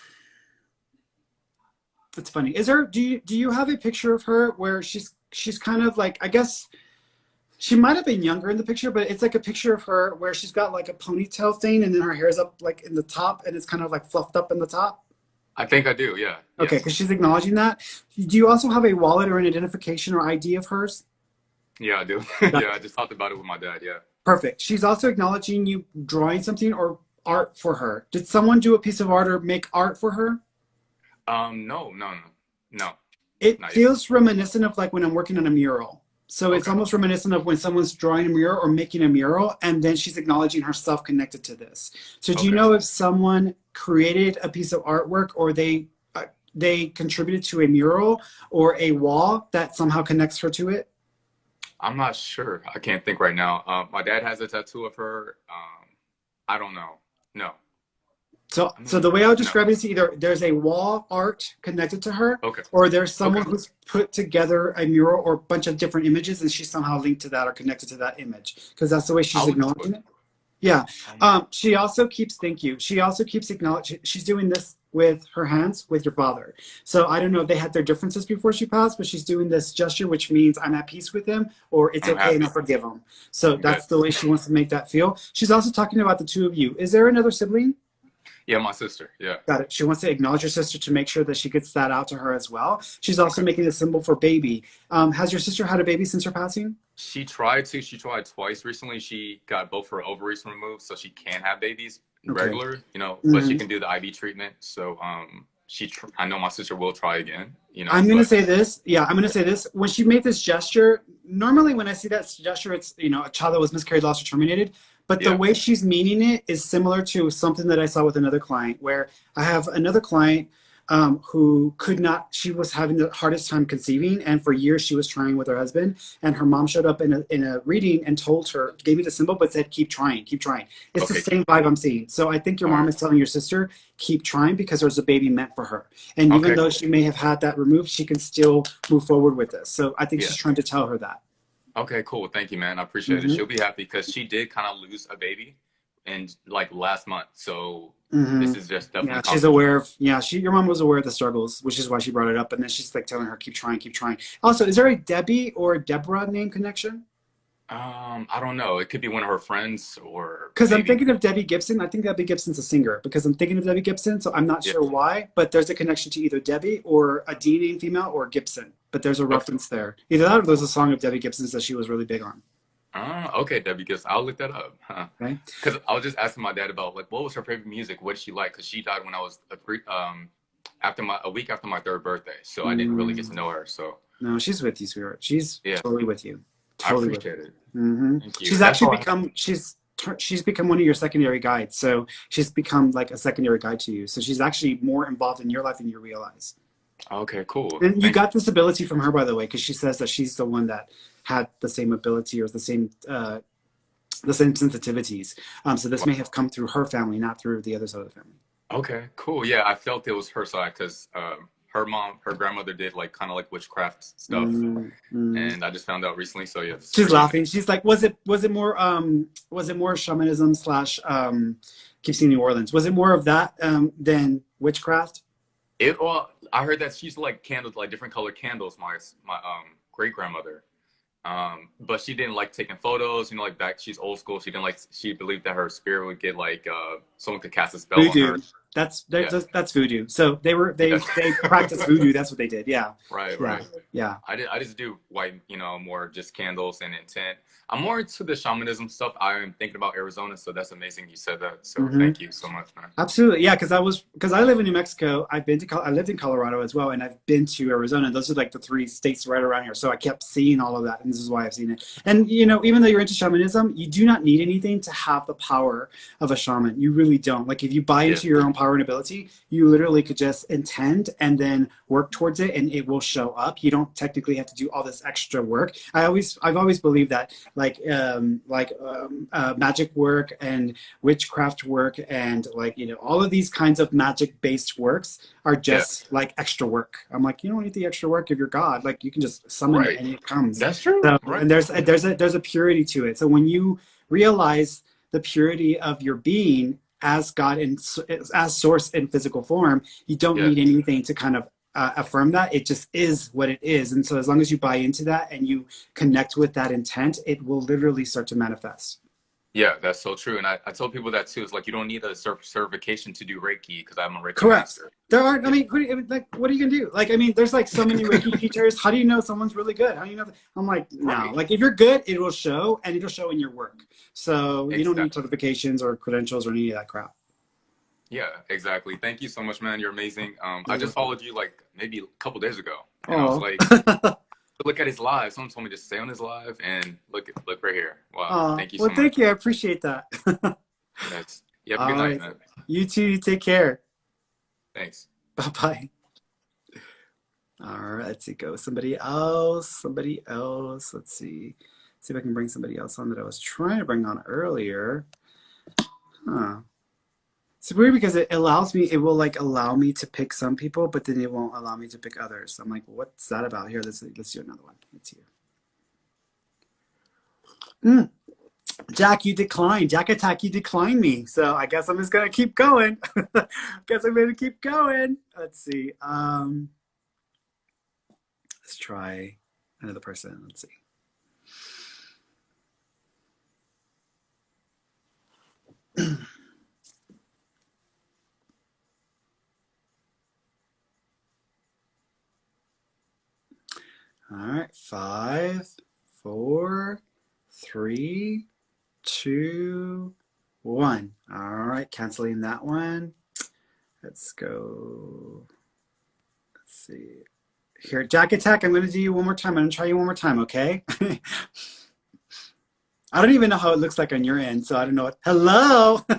it's funny. Do you have a picture of her where she's kind of like, I guess she might have been younger in the picture, but it's like a picture of her where she's got like a ponytail thing and then her hair's up like in the top and it's kind of like fluffed up in the top. I think I do. Yeah. Okay, Yes. because she's acknowledging that. Do you also have a wallet or an identification or ID of hers? Yeah, I do. Got Yeah, I it. just talked about it with my dad. Yeah. Perfect. She's also acknowledging you drawing something or art for her. Did someone do a piece of art or make art for her? No, no, no, no, It not yet. feels reminiscent of like when I'm working on a mural. So it's Okay, almost reminiscent of when someone's drawing a mural or making a mural, and then she's acknowledging herself connected to this. So do you okay. know if someone created a piece of artwork or they contributed to a mural or a wall that somehow connects her to it? I'm not sure. I can't think right now. My dad has a tattoo of her. I don't know. No, So, I so mean, the way I would no. describe it is either there's a wall art connected to her, Okay, or there's okay. someone who's put together a mural or a bunch of different images, and she's somehow linked to that or connected to that image because that's the way she's I'll look into acknowledging it. it. Yeah. Um, She also keeps, thank you. She also keeps acknowledging, she's doing this with her hands with your father. So I don't know if they had their differences before she passed, but she's doing this gesture, which means I'm at peace with him or it's I'm okay and I happy. forgive him. So Good. that's the way she wants to make that feel. She's also talking about the two of you. Is there another sibling? Yeah, my sister. Yeah. Got it. She wants to acknowledge her sister to make sure that she gets that out to her as well. She's also Okay. making a symbol for baby. Has your sister had a baby since her passing? She tried to. She tried twice recently. She got both her ovaries removed, so she can have babies Okay. regular, but she Mhm. can do the IV treatment. So I know my sister will try again, I'm going to but say this. Yeah, I'm going to say this. When she made this gesture, normally when I see that gesture, it's, a child that was miscarried, lost, or terminated. But the yeah. way she's meaning it is similar to something that I saw with another client, where I have another client who could not, she was having the hardest time conceiving. And for years she was trying with her husband. And her mom showed up in a reading and told her, gave me the symbol, but said, keep trying, keep trying. It's the Okay. same vibe I'm seeing. So I think your All mom right. is telling your sister, keep trying because there's a baby meant for her. And even Okay. though Cool. she may have had that removed, she can still move forward with this. So I think Yeah. she's trying to tell her that. Okay. Cool. Thank you, man. I appreciate it. Hmm. She'll be happy because she did kind of lose a baby, and like last month. So Hmm. this is just Yeah, definitely she's aware confirmation. of, yeah, your mom was aware of the struggles, which is why she brought it up. And then she's like telling her, keep trying, keep trying. Also, is there a Debbie or Deborah name connection? I don't know. It could be one of her friends or Because I'm maybe. thinking of Debbie Gibson. I think Debbie Gibson's a singer because I'm thinking of Debbie Gibson. So I'm not Yeah. sure why, but there's a connection to either Debbie or a D name female or Gibson. But there's a Okay. reference there. Either that or there's a song of Debbie Gibson's that she was really big on. Okay, Debbie, because I'll look that up. Huh. Okay. Because I was just asking my dad about like what was her favorite music, what did she like? Because she died when I was a week after my third birthday, so I didn't really get Mm, to know her. So no, she's with you, sweetheart. She's yeah, totally with you. I Totally with appreciate it. you. Hmm. Thank you. She's That's actually all. become she's become one of your secondary guides. So she's become like a secondary guide to you. So she's actually more involved in your life than you realize. Okay, cool. And you Thank you. got this ability from her, by the way, because she says that she's the one that had the same ability or the same sensitivities. So this may have come through her family, not through the other side of the family. Okay, cool. Yeah, I felt it was her side because her mom, her grandmother did like kind of like witchcraft stuff, Mm, mm. and I just found out recently. So yeah, it's She's pretty laughing. amazing. She's like, was it more shamanism slash keep seeing New Orleans? Was it more of that than witchcraft? Well, I heard that she used to like candles, like different colored candles. My great grandmother. But she didn't like taking photos, like back, she's old school. She believed that her spirit would get like, someone could cast a spell on her. Voodoo. That's Yeah. that's voodoo. So they were Yeah. they practiced voodoo. That's what they did. Yeah, Right, yeah, right. yeah. I just do white, more just candles and intent. I'm more into the shamanism stuff. I am thinking about Arizona, so that's amazing you said that. So Hmm. thank you so much, man. Absolutely, yeah. Because I live in New Mexico. I lived in Colorado as well, and I've been to Arizona. Those are like the three states right around here. So I kept seeing all of that, and this is why I've seen it. And even though you're into shamanism, you do not need anything to have the power of a shaman. You really don't. Like if you buy Yeah, into your own power and ability, you literally could just intend and then work towards it, and it will show up. You don't technically have to do all this extra work. I've always believed that magic work and witchcraft work and all of these kinds of magic based works are yeah, just like extra work. I'm like, you don't need the extra work if you're God. Like you can just summon it right. and it comes. That's true, So right? and there's a purity to it. So when you realize the purity of your being as God and as source in physical form, you don't Yeah. need anything to kind of affirm that. It just is what it is. And so as long as you buy into that and you connect with that intent, it will literally start to manifest. Yeah, that's so true. And I told people that too. It's like you don't need a certification to do Reiki because I'm a Reiki Correct. master. There aren't. I Yeah. mean, like, what are you gonna do? Like, I mean, there's like so many Reiki teachers. How do you know someone's really good? How do you know? I'm like, no. Right. Like, if you're good, it will show, and it'll show in your work. So you don't need Exactly. certifications or credentials or any of that crap. Yeah, exactly. Thank you so much, man. You're amazing. I You're just welcome. followed you like maybe a couple days ago, and I was Oh. like, look at his live. Someone told me to stay on his live, and look right here. Wow. Oh. Thank you Well, so much. thank you. I appreciate that. Yes. You have a All good night, right. man. You too. You take care. Thanks. Bye bye. All right. Let's see. Go somebody else. Somebody else. Let's see. See if I can bring somebody else on that I was trying to bring on earlier. Huh. It's weird because it allows me, it will like allow me to pick some people, but then it won't allow me to pick others. I'm like, what's that about? Here, let's do another one. Let's see. Jack, you declined. Jack Attack, you declined me. So I guess I'm just gonna keep going. Guess I'm gonna keep going. Let's see. Let's try another person. Let's see. All right, 5, 4, 3, 2, 1. All right, canceling that one. Let's go. Let's see. Here, Jack Attack, I'm going to do you one more time. I'm going to try you one more time, okay? I don't even know how it looks like on your end, so I don't know what. Hello! How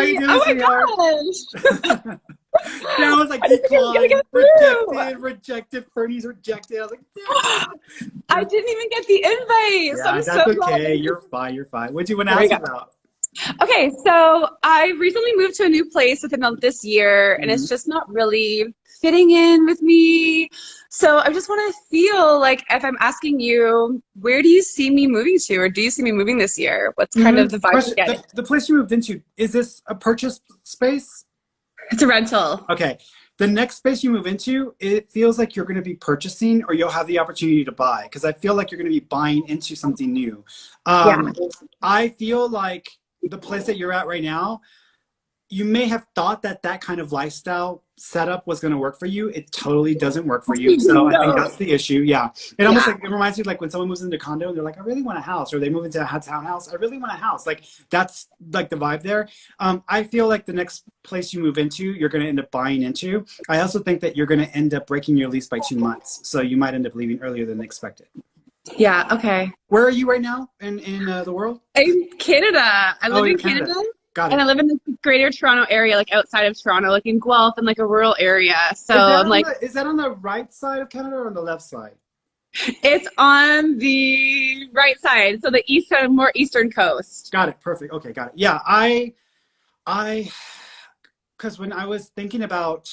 you Hey! doing, Oh sweetheart? my gosh! Yeah, I was like, I didn't even declined, get through. rejected, Ferny's rejected. I was like, damn I it. didn't even get the invite, so Yeah, I'm that's so glad. okay. You're fine. You're fine. What do you want to There we ask go. me about? Okay, so I recently moved to a new place within this year, and Mhm. it's just not really fitting in with me. So I just want to feel like if I'm asking you, where do you see me moving to, or do you see me moving this year? What's kind of the vibe you're Question: getting? the place you moved into, is this a purchase space? It's a rental. Okay. The next space you move into, it feels like you're going to be purchasing or you'll have the opportunity to buy because I feel like you're going to be buying into something new. Yeah. I feel like the place that you're at right now, you may have thought that that kind of lifestyle setup was going to work for you. It totally doesn't work for you. So I think No. that's the issue. Yeah. It almost Yeah. like, it reminds me of like when someone moves into a condo and they're like, I really want a house, or they move into a townhouse. I really want a house. Like that's like the vibe there. I feel like the next place you move into, you're going to end up buying into. I also think that you're going to end up breaking your lease by 2 months. So you might end up leaving earlier than expected. Yeah. Okay. Where are you right now in the world? In Canada. I Oh, live you're in in Canada. Canada. Got And it. I live in the greater Toronto area, like outside of Toronto, like in Guelph and like a rural area. So I'm like, Is that on the right side of Canada or on the left side? it's on the right side, so the eastern, more eastern coast. Got it. Perfect. Okay, got it. Yeah, I, because when I was thinking about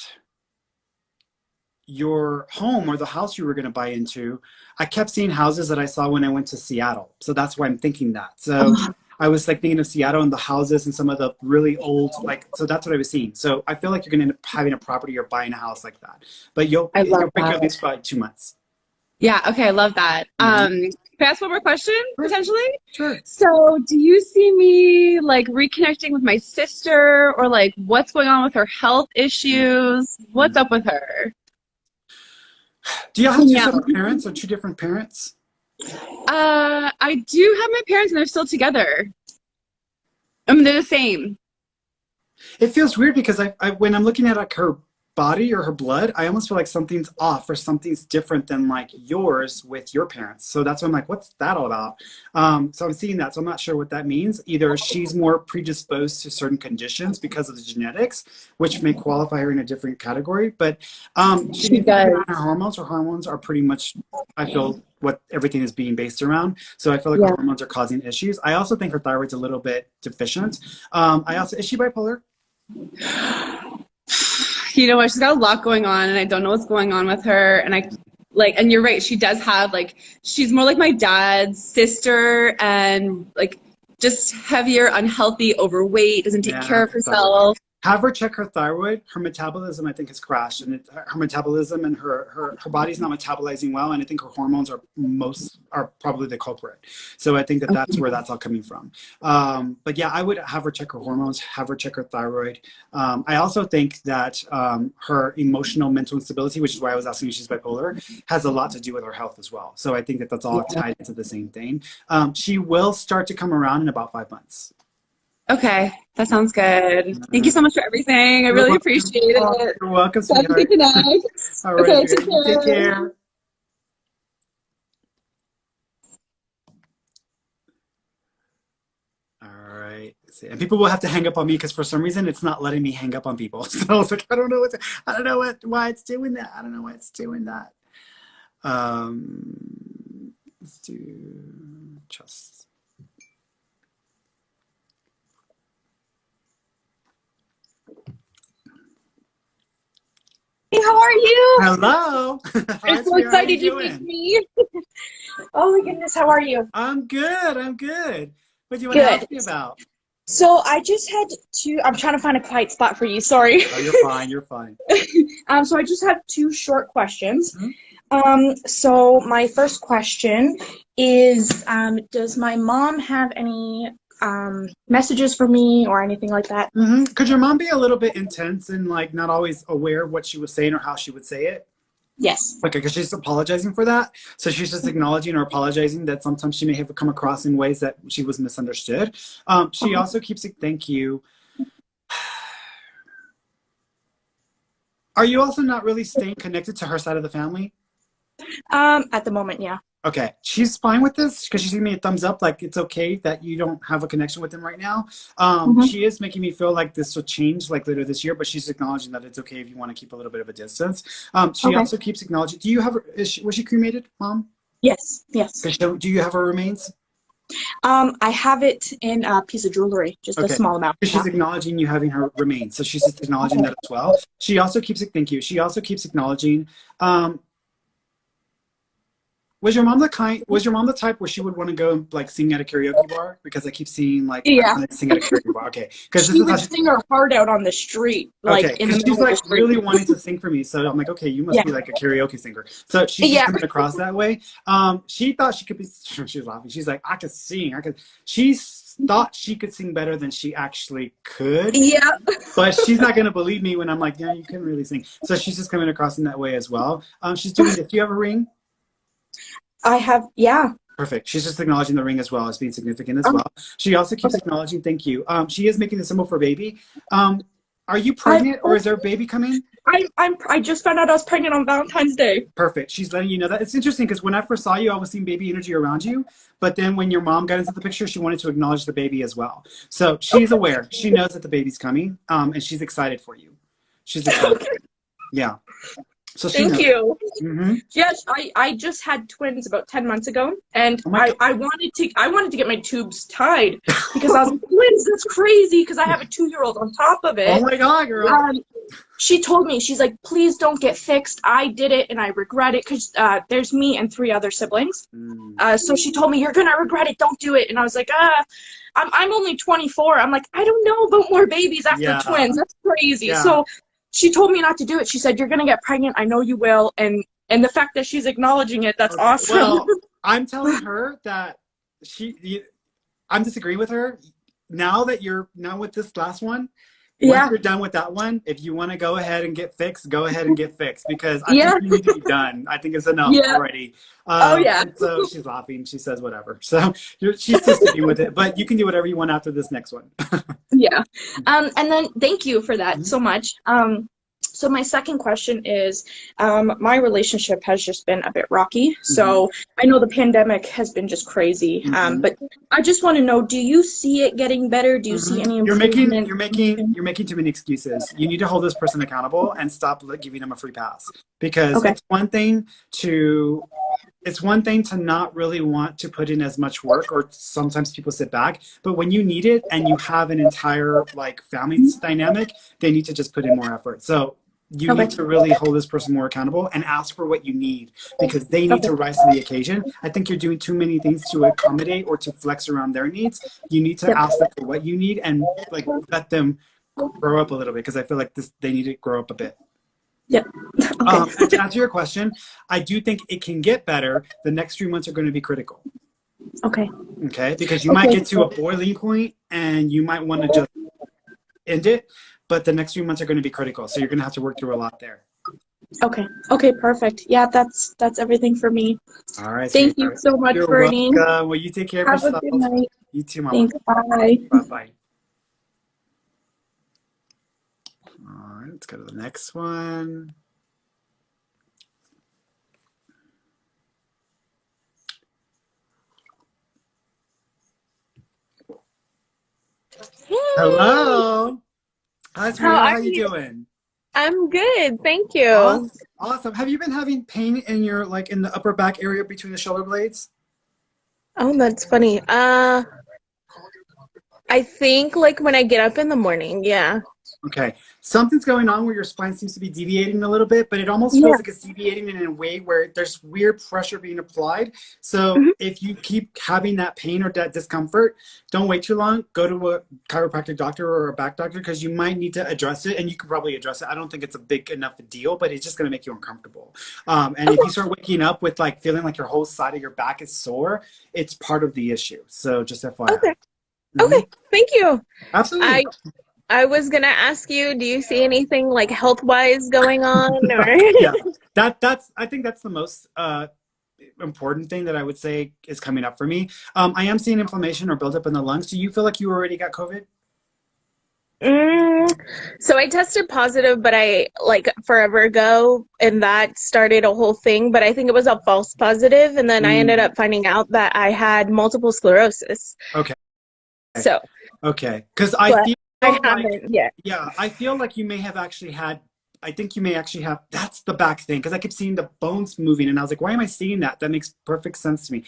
your home or the house you were going to buy into, I kept seeing houses that I saw when I went to Seattle. So that's why I'm thinking that. So Oh, I was like thinking of Seattle and the houses and some of the really old, like, so that's what I was seeing. So I feel like you're going to end up having a property or buying a house like that. But I you'll love break your that. lease by 2 months. Yeah, okay, I love that. Mm-hmm. Can I ask one more question, Sure. potentially? Sure. So, do you see me like reconnecting with my sister, or like what's going on with her health issues? What's up with her? Do you have two Yeah. separate parents or two different parents? I do have my parents, and they're still together. I mean, they're the same. It feels weird because when I'm looking at like her body or her blood, I almost feel like something's off or something's different than like yours with your parents. So that's why I'm like, what's that all about? So I'm seeing that. So I'm not sure what that means. Either she's more predisposed to certain conditions because of the genetics, which may qualify her in a different category. But she She needs to keep an eye does. on her hormones. Her hormones are pretty much, I feel, what everything is being based around. So I feel like her Yeah. hormones are causing issues. I also think her thyroid's a little bit deficient. Is she bipolar? You know what? She's got a lot going on, and I don't know what's going on with her. And I like, and you're right. She does have like, she's more like my dad's sister, and like just heavier, unhealthy, overweight, doesn't take Yeah, care of I thought it. herself. Have her check her thyroid. Her metabolism, I think, has crashed, and her metabolism and her body's not metabolizing well, and I think her hormones are probably the culprit. So I think that that's where that's all coming from. But yeah, I would have her check her hormones, have her check her thyroid. I also think that her emotional, mental instability, which is why I was asking if she's bipolar, has a lot to do with her health as well. So I think that that's all tied into the same thing. She will start to come around in about 5 months. Okay, that sounds good. Thank you so much for everything. I really appreciate it. You're welcome, So have a sweetheart. good night. All right, Okay, take care. All right. See, and people will have to hang up on me because for some reason it's not letting me hang up on people. So I was like, I don't know why it's doing that. I don't know why it's doing that. Let's do trust. Hey, how are you? Hello. I'm so excited you meet me. Oh my goodness, how are you? I'm good. What do you want to ask me about? So I just had I'm trying to find a quiet spot for you, sorry. Oh, you're fine. So I just have 2 short questions. So my first question is, does my mom have any messages for me or anything like that? Could your mom be a little bit intense and like not always aware of what she was saying or how she would say it? Yes. Okay, because she's apologizing for that. So she's just acknowledging or apologizing that sometimes she may have come across in ways that she was misunderstood. She also keeps it, thank you. Are you also not really staying connected to her side of the family? At the moment, yeah. Okay, she's fine with this because she's giving me a thumbs up, like it's okay that you don't have a connection with them right now. She is making me feel like this will change like later this year, but she's acknowledging that it's okay if you want to keep a little bit of a distance. She also keeps acknowledging. Do you have? Was she cremated, Mom? Yes. Do you have her remains? I have it in a piece of jewelry, just a small amount. She's acknowledging you having her remains, so she's just acknowledging that as well. She also keeps it. Thank you. She also keeps acknowledging. Was your mom the type where she would want to go like sing at a karaoke bar? Because I keep seeing like sing at a karaoke bar. Okay, because she would sing her heart out on the street, like in the middle she's like of the street. really wanting to sing for me. So I'm like, okay, you must be like a karaoke singer. So she's just coming across that way. She thought she could be. She's laughing. She's like, I could sing. She thought she could sing better than she actually could. Yeah. But she's not gonna believe me when I'm like, yeah, you can really sing. So she's just coming across in that way as well. She's doing this. Do you have a ring? I have, yeah. Perfect. She's just acknowledging the ring as well as being significant as well. She also keeps acknowledging, thank you. She is making the symbol for baby. Are you pregnant or is there a baby coming? I just found out I was pregnant on Valentine's Day. Perfect. She's letting you know that. It's interesting because when I first saw you, I was seeing baby energy around you. But then when your mom got into the picture, she wanted to acknowledge the baby as well. So she's aware. She knows that the baby's coming. And she's excited for you. She's excited. Yeah. So thank you. Yes, I just had twins about 10 months ago, and I wanted to get my tubes tied because I was like, twins, that's crazy because I have a 2-year-old on top of it. Oh my God, girl. She told me, she's like, please don't get fixed. I did it and I regret it because there's me and 3 other siblings. So she told me, you're gonna regret it. Don't do it. And I was like, I'm only 24. I'm like, I don't know about more babies after twins. That's crazy. Yeah. So she told me not to do it. She said, you're going to get pregnant. I know you will. And the fact that she's acknowledging it, that's awesome. Well, I'm telling her that I'm disagreeing with her. Now with this last one, once you're done with that one, if you want to go ahead and get fixed, go ahead and get fixed because I think you need to be done. I think it's enough already. And so she's laughing. She says whatever. So she's just sticking with it. But you can do whatever you want after this next one. Yeah. And then thank you for that so much. So my second question is, my relationship has just been a bit rocky. So I know the pandemic has been just crazy. But I just want to know, do you see it getting better? Do you see any improvement? You're making too many excuses. You need to hold this person accountable and stop giving them a free pass. Because it's one thing to not really want to put in as much work, or sometimes people sit back, but when you need it and you have an entire like family dynamic, they need to just put in more effort. So you need to really hold this person more accountable and ask for what you need because they need to rise to the occasion. I think you're doing too many things to accommodate or to flex around their needs. You need to ask them for what you need and like let them grow up a little bit, because I feel like they need to grow up a bit. Yeah. Okay. And to answer your question, I do think it can get better. The next 3 months are going to be critical. Okay. Okay, because you might get to a boiling point and you might want to just end it, but the next 3 months are going to be critical. So you're going to have to work through a lot there. Okay. Okay, perfect. Yeah, that's everything for me. All right. Thank you so much, You're Ferny. welcome. Well, you take care of Have yourself. a good night. You too, Mama. Thanks. Bye. Bye-bye. All right, let's go to the next one. Hey, Hello. Hi, how sweetheart. How are you you? doing? I'm good, thank you. Awesome. Awesome. Have you been having pain in your, like, in the upper back area between the shoulder blades? Oh, that's funny. I think like when I get up in the morning, yeah. Okay. Something's going on where your spine seems to be deviating a little bit, but it almost Yeah. feels like it's deviating in a way where there's weird pressure being applied. So Mhm. if you keep having that pain or that discomfort, don't wait too long. Go to a chiropractic doctor or a back doctor, because you might need to address it, and you can probably address it. I don't think it's a big enough deal, but it's just going to make you uncomfortable. And if you start waking up with like feeling like your whole side of your back is sore, it's part of the issue. So just FYI. Okay. Mhm. Okay. Thank you. Absolutely. I was gonna ask you, do you see anything like health-wise going on or Yeah, I think that's the most important thing that I would say is coming up for me. I am seeing inflammation or buildup in the lungs. Do you feel like you already got COVID? So I tested positive, but I like forever ago, and that started a whole thing, but I think it was a false positive, and then I ended up finding out that I had multiple sclerosis. Okay. So, Okay, because I but feel I like, haven't yet. yeah, I feel like you may have actually had, I think you may actually have, that's the back thing, because I kept seeing the bones moving, and I was like, why am I seeing that? That makes perfect sense to me.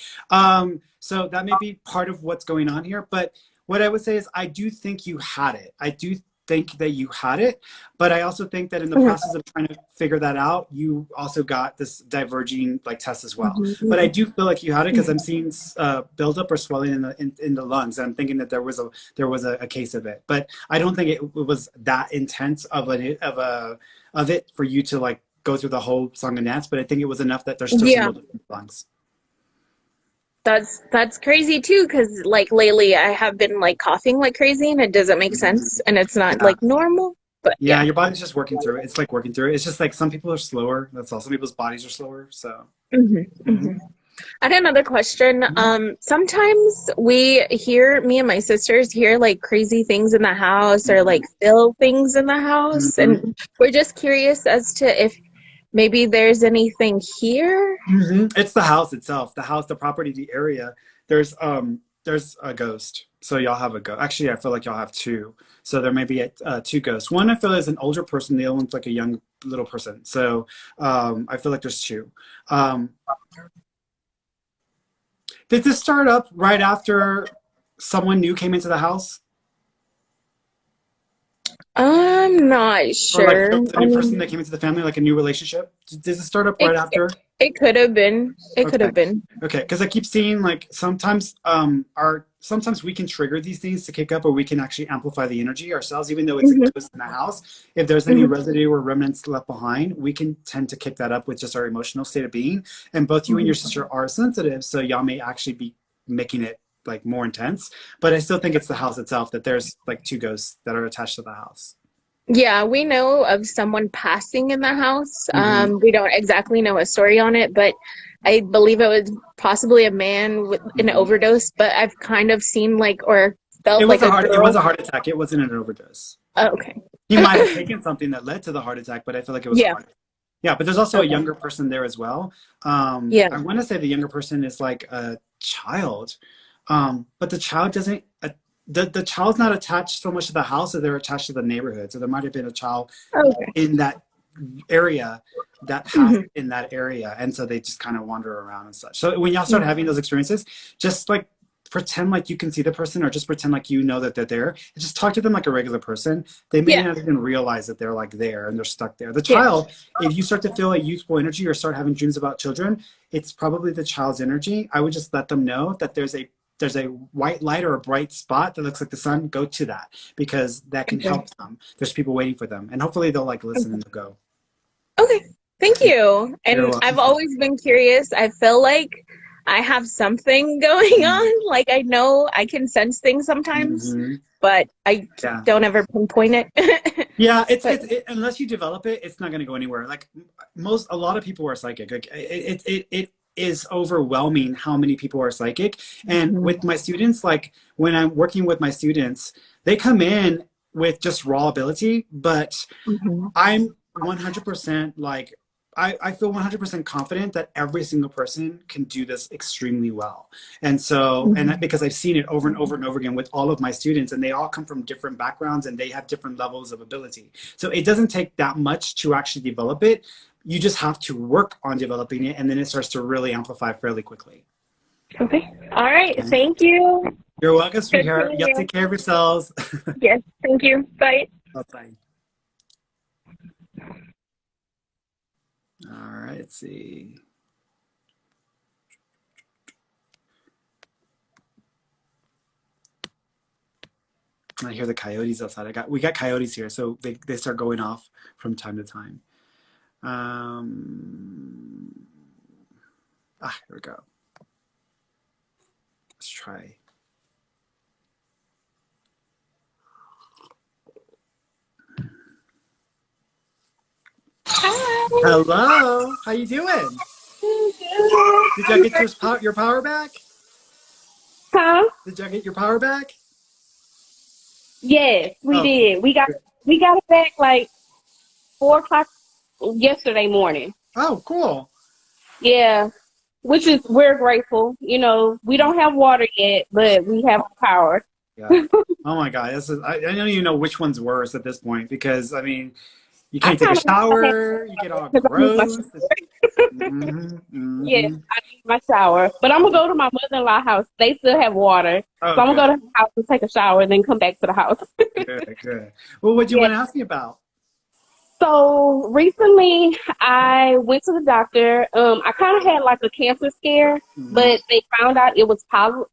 So that may be part of what's going on here, but what I would say is I do think you had it. I do think that you had it, but I also think that in the process of trying to figure that out, you also got this diverging like test as well. But I do feel like you had it, because I'm seeing buildup or swelling in the lungs, and I'm thinking that there was a case of it, but I don't think it was that intense of it for you to like go through the whole song and dance. But I think it was enough that there's still some Yeah. buildup in the lungs. That's crazy too, because like lately I have been like coughing like crazy and it doesn't make sense and it's not Yeah. like normal. But Yeah, yeah. your body's just working through it. It's like working through it. It's just like some people are slower. That's all. Some people's bodies are slower. So. I had another question. Sometimes me and my sisters hear like crazy things in the house or like feel things in the house, and we're just curious as to if maybe there's anything here. It's the house itself, the house, the property, the area. There's a ghost. So y'all have a ghost. Actually, I feel like y'all have two. So there may be two ghosts. One I feel is an older person. The other one's like a young little person. So I feel like there's two. Did this start up right after someone new came into the house? I'm not Or sure. like the new person that came into the family, like a new relationship? Did this start up right after? It could have been. It could have been. Okay, because I keep seeing like sometimes sometimes we can trigger these things to kick up, or we can actually amplify the energy ourselves, even though it's a ghost in the house. If there's any residue or remnants left behind, we can tend to kick that up with just our emotional state of being. And both you and your sister are sensitive, so y'all may actually be making it like more intense. But I still think it's the house itself, that there's like two ghosts that are attached to the house. Yeah, we know of someone passing in the house. We don't exactly know a story on it, but I believe it was possibly a man with an overdose, but I've kind of seen like or felt like a girl. It was a heart attack. It wasn't an overdose. Oh, okay. He might have taken something that led to the heart attack, but I feel like it was a heart attack. Yeah, but there's also a younger person there as well. I want to say the younger person is like a child, but the child doesn't. The child's not attached so much to the house as they're attached to the neighborhood. So there might have been a child in that area that passed in that area, and so they just kind of wander around and such. So when y'all start having those experiences, just like pretend like you can see the person, or just pretend like you know that they're there, and just talk to them like a regular person. They may not even realize that they're like there and they're stuck there. The child, if you start to feel a youthful energy or start having dreams about children, it's probably the child's energy. I would just let them know that there's there's a white light or a bright spot that looks like the sun, go to that, because that can help them. There's people waiting for them, and hopefully they'll like listen and go. Okay. Thank you. You're And I've welcome. always been curious. I feel like I have something going on. Like I know I can sense things sometimes, Hmm. but I Yeah. don't ever pinpoint it. Yeah, But unless you develop it, it's not going to go anywhere. Like a lot of people are psychic. Like it is overwhelming how many people are psychic. And Mhm. with my students, like when I'm working with my students, they come in with just raw ability, but Mhm. I'm 100% like, I feel 100% confident that every single person can do this extremely well. And so, and that, Mhm. because I've seen it over and over and over again with all of my students, and they all come from different backgrounds and they have different levels of ability. So it doesn't take that much to actually develop it. You just have to work on developing it, and then it starts to really amplify fairly quickly. Okay. All right. Okay. Thank you. You're welcome, Good sweetheart. seeing Y'all you. take care of yourselves. Yes. Thank you. Bye. Bye-bye. All right, let's see. I hear the coyotes outside. We got coyotes here, so they start going off from time to time. Here we go. Let's try. Hi. Hello, how you doing? Did y'all get your power back? Huh? Did y'all get your power back? Yes, we Oh, did. We got it back like 4 o'clock yesterday morning. oh, cool. Yeah, which is we're grateful. You know, we don't have water yet, but we have power. Yeah. Oh my God, I don't even know which one's worse at this point, because I mean, you I can't take a kind of have shower, you get all because I need my gross. shower. Hmm. Yes, Hmm. I need my shower. But I'm gonna go to my mother-in-law house. They still have water, Oh, so I'm good, gonna go to her house and take a shower, and then come back to the house. good, good. Well, what do you Yeah. want to ask me about? So recently, I went to the doctor. I kind of had like a cancer scare, Hmm. but they found out it was positive.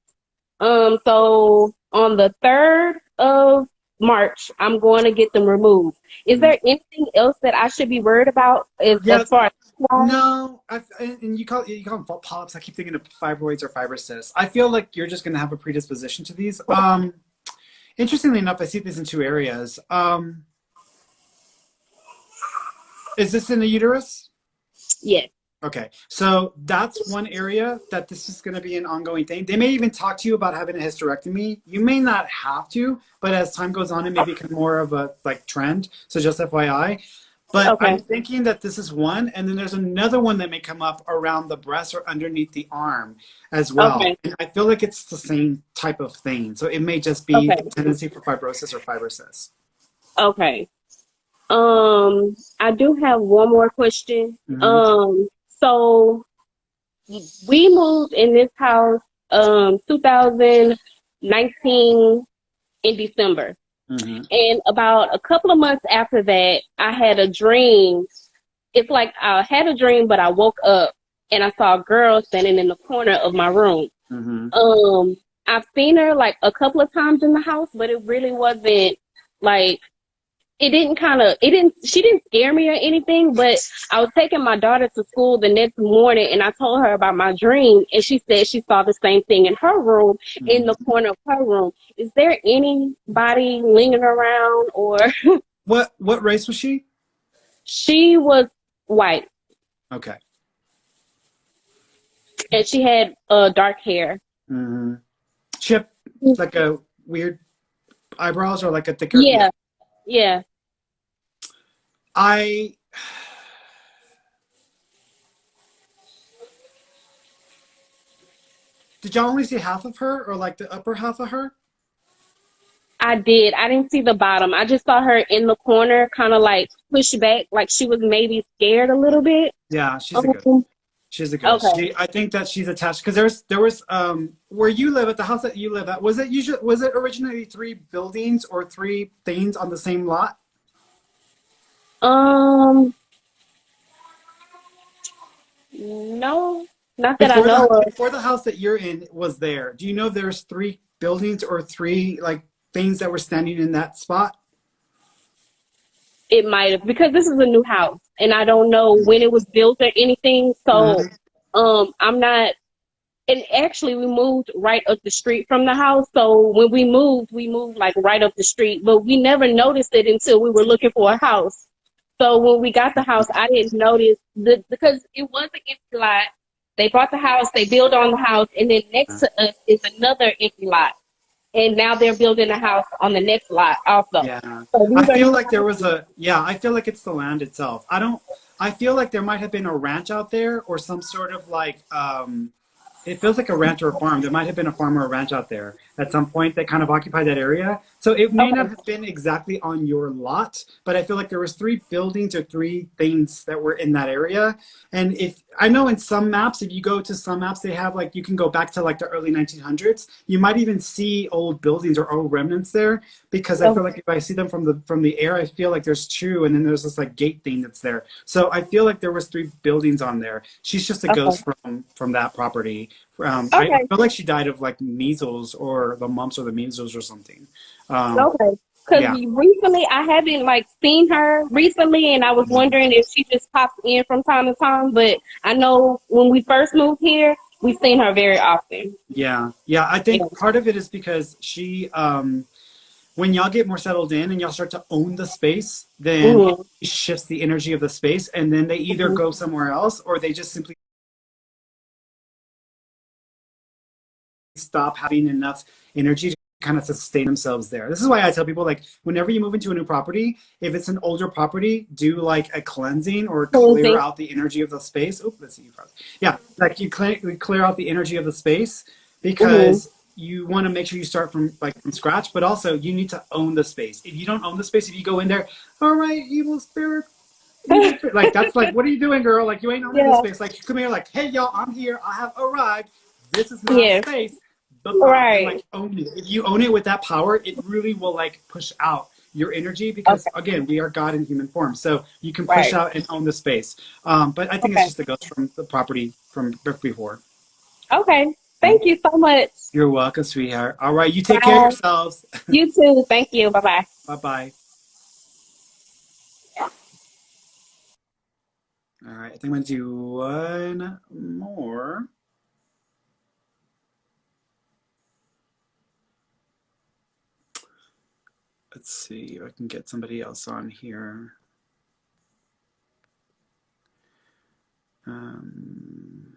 So on the 3rd of March, I'm going to get them removed. Is there anything else that I should be worried about Yeah, as far as wise? no, and you call them polyps. I keep thinking of fibroids or fibrocysts. I feel like you're just going to have a predisposition to these. Interestingly enough, I see this in two areas. Is this in the uterus? Yes. Okay, so that's one area that this is going to be an ongoing thing. They may even talk to you about having a hysterectomy. You may not have to, but as time goes on, it may become more of a like trend. So just FYI. But I'm Okay. thinking that this is one, and then there's another one that may come up around the breast or underneath the arm as well. Okay. And I feel like it's the same type of thing. So it may just be Okay. the tendency for fibrosis or fibrosis. Okay. I do have one more question. Hmm. So we moved in this house 2019 in December. Hmm. And about a couple of months after that, I had a dream. It's like I had a dream, but I woke up and I saw a girl standing in the corner of my room. Hmm. Um, I've seen her like a couple of times in the house, but it really wasn't like she didn't scare me or anything, but I was taking my daughter to school the next morning and I told her about my dream and she said she saw the same thing in her room, in Hmm. the corner of her room. Is there anybody lingering around or What race was she? she was white Okay. and she had dark hair. Hmm. She have like a weird eyebrows or like a thicker. Yeah. Yeah, yeah. I did y'all only see half of her or like the upper half of her? I did. I didn't see the bottom. I just saw her in the corner, kind of like pushed back, like she was maybe scared a little bit. Yeah, she's a ghost. Um, She's a ghost. okay. I think that she's attached because there was where you live at the house that you live at. Was it originally three buildings or three things on the same lot? Um, no, Not that I know of. Before the house that you're in was there, do you know there's 3 buildings or 3 like things that were standing in that spot? It might have, because this is a new house and I don't know when it was built or anything. So Uh, I'm not, and actually we moved right up the street from the house. So when we moved like right up the street, but we never noticed it until we were looking for a house. So when we got the house, I didn't notice because it was an empty lot. They bought the house, they built on the house, and then next to us is another empty lot. And now they're building a house on the next lot also. Yeah. So I these are feel new like there was houses. I feel like it's the land itself. I feel like there might have been a ranch out there or some sort of like, it feels like a ranch or a farm. There might have been a farm or a ranch out there at some point that kind of occupied that area. So it may not Okay. have been exactly on your lot, but I feel like there was 3 buildings or 3 things that were in that area. And if I know in some maps, if you go to some maps, they have like, you can go back to like the early 1900s. You might even see old buildings or old remnants there because I feel like if I see them from the air, I feel like there's 2, and then there's this like gate thing that's there. So I feel like there was 3 buildings on there. She's just a Okay. ghost from that property. I Okay. feel like she died of like measles or the mumps or the measles or something. Um, Okay. Because yeah. recently I haven't like seen her recently, and I was wondering if she just pops in from time to time. But I know when we first moved here, we've seen her very often. Yeah. Yeah. I Yeah. think part of it is because when y'all get more settled in and y'all start to own the space, then it Hmm. shifts the energy of the space, and then they either go somewhere else or they just simply stop having enough energy to kind of sustain themselves there. This is why I tell people like whenever you move into a new property, if it's an older property, do like a cleansing or clear Cleansing. out the energy of the space. Oh, let's see. Yeah, like you clear out the energy of the space Hmm. because you want to make sure you start from scratch, but also you need to own the space. If you don't own the space, if you go in there, all right, evil spirit, like that's like, what are you doing, girl? Like you ain't owning the Yeah. space. Like you come here, like, hey y'all, I'm here. I have arrived. This is my Yes. space. Bye bye, and Right. like own it. If you own it with that power, it really will like push out your energy because Okay. again, we are God in human form, so you can push Right. out and own the space. But I think it's Okay. just a ghost from the property from before. Okay. Thank you so much. You're welcome, sweetheart. All right, you take care of Bye. yourselves. You too. Thank you. Bye bye. Bye bye. All right, I think I'm gonna do one more. Let's see if I can get somebody else on here. Um,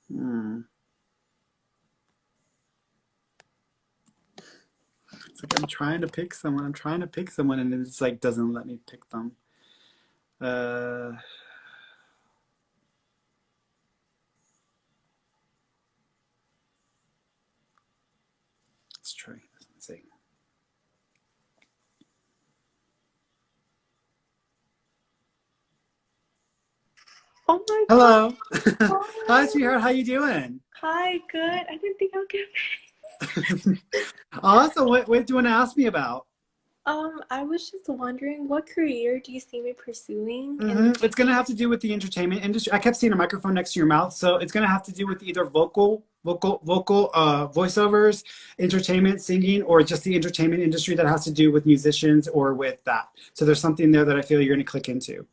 hmm. It's like I'm trying to pick someone. I'm trying to pick someone, and it's like doesn't let me pick them. Uh, let's try. Let's see. Oh my Hello. Hi, God. sweetheart. How you doing? Hi, good. I didn't think I'll get Awesome. What do you want to ask me about? I was just wondering what career do you see me pursuing in the It's gonna future? have to do with the entertainment industry. I kept seeing a microphone next to your mouth, so it's gonna have to do with either vocal voiceovers, entertainment, singing, or just the entertainment industry that has to do with musicians or with that. So there's something there that I feel you're gonna click into.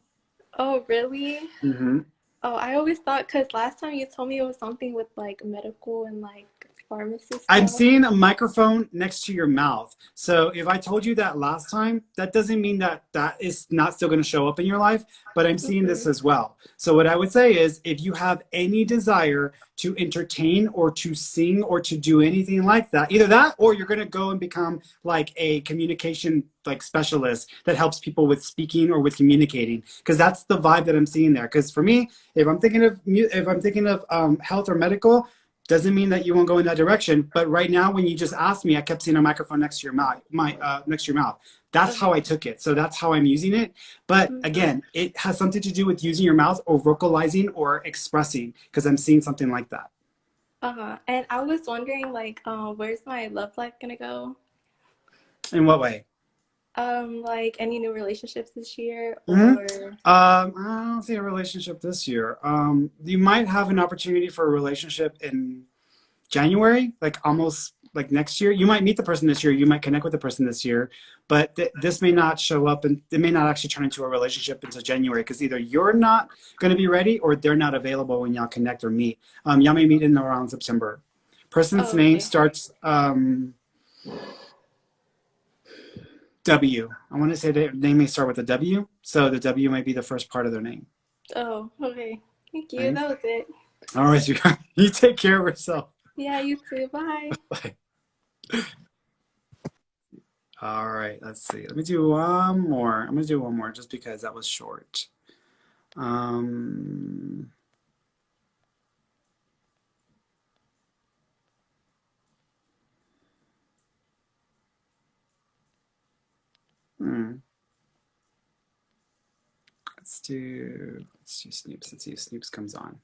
Oh, really? hmm Oh, I always thought because last time you told me it was something with like medical and like pharmacy I'm stuff. seeing a microphone next to your mouth. So if I told you that last time, that doesn't mean that that is not still going to show up in your life, but I'm seeing this Hmm. as well. So what I would say is if you have any desire to entertain or to sing or to do anything like that, either that or you're going to go and become like a communication like specialist that helps people with speaking or with communicating, because that's the vibe that I'm seeing there. Because for me, if I'm thinking of health or medical, doesn't mean that you won't go in that direction. But right now, when you just asked me, I kept seeing a microphone next to your mouth, next to your mouth. That's how I Okay. took it. So that's how I'm using it. But Hmm. again, it has something to do with using your mouth or vocalizing or expressing, because I'm seeing something like that. And I was wondering, like, where's my love life gonna go? In what way? Like any new relationships this year, Hmm. or I don't see a relationship this year. You might have an opportunity for a relationship in January, like almost like next year. You might meet the person this year. You might connect with the person this year, but this may not show up and it may not actually turn into a relationship until January because either you're not going to be ready or they're not available when y'all connect or meet. Y'all may meet in around September. Person's oh, name okay. starts W. I want to say their name may start with a W, so the W might be the first part of their name. Oh, okay. Thank you. Right? That was it. All right, you take care of yourself. Yeah, you too. Bye. Bye. All right, let's see. Let me do one more. I'm gonna do one more just because that was short. Um, hmm. Let's do Snoops. Let's see if Snoops comes on.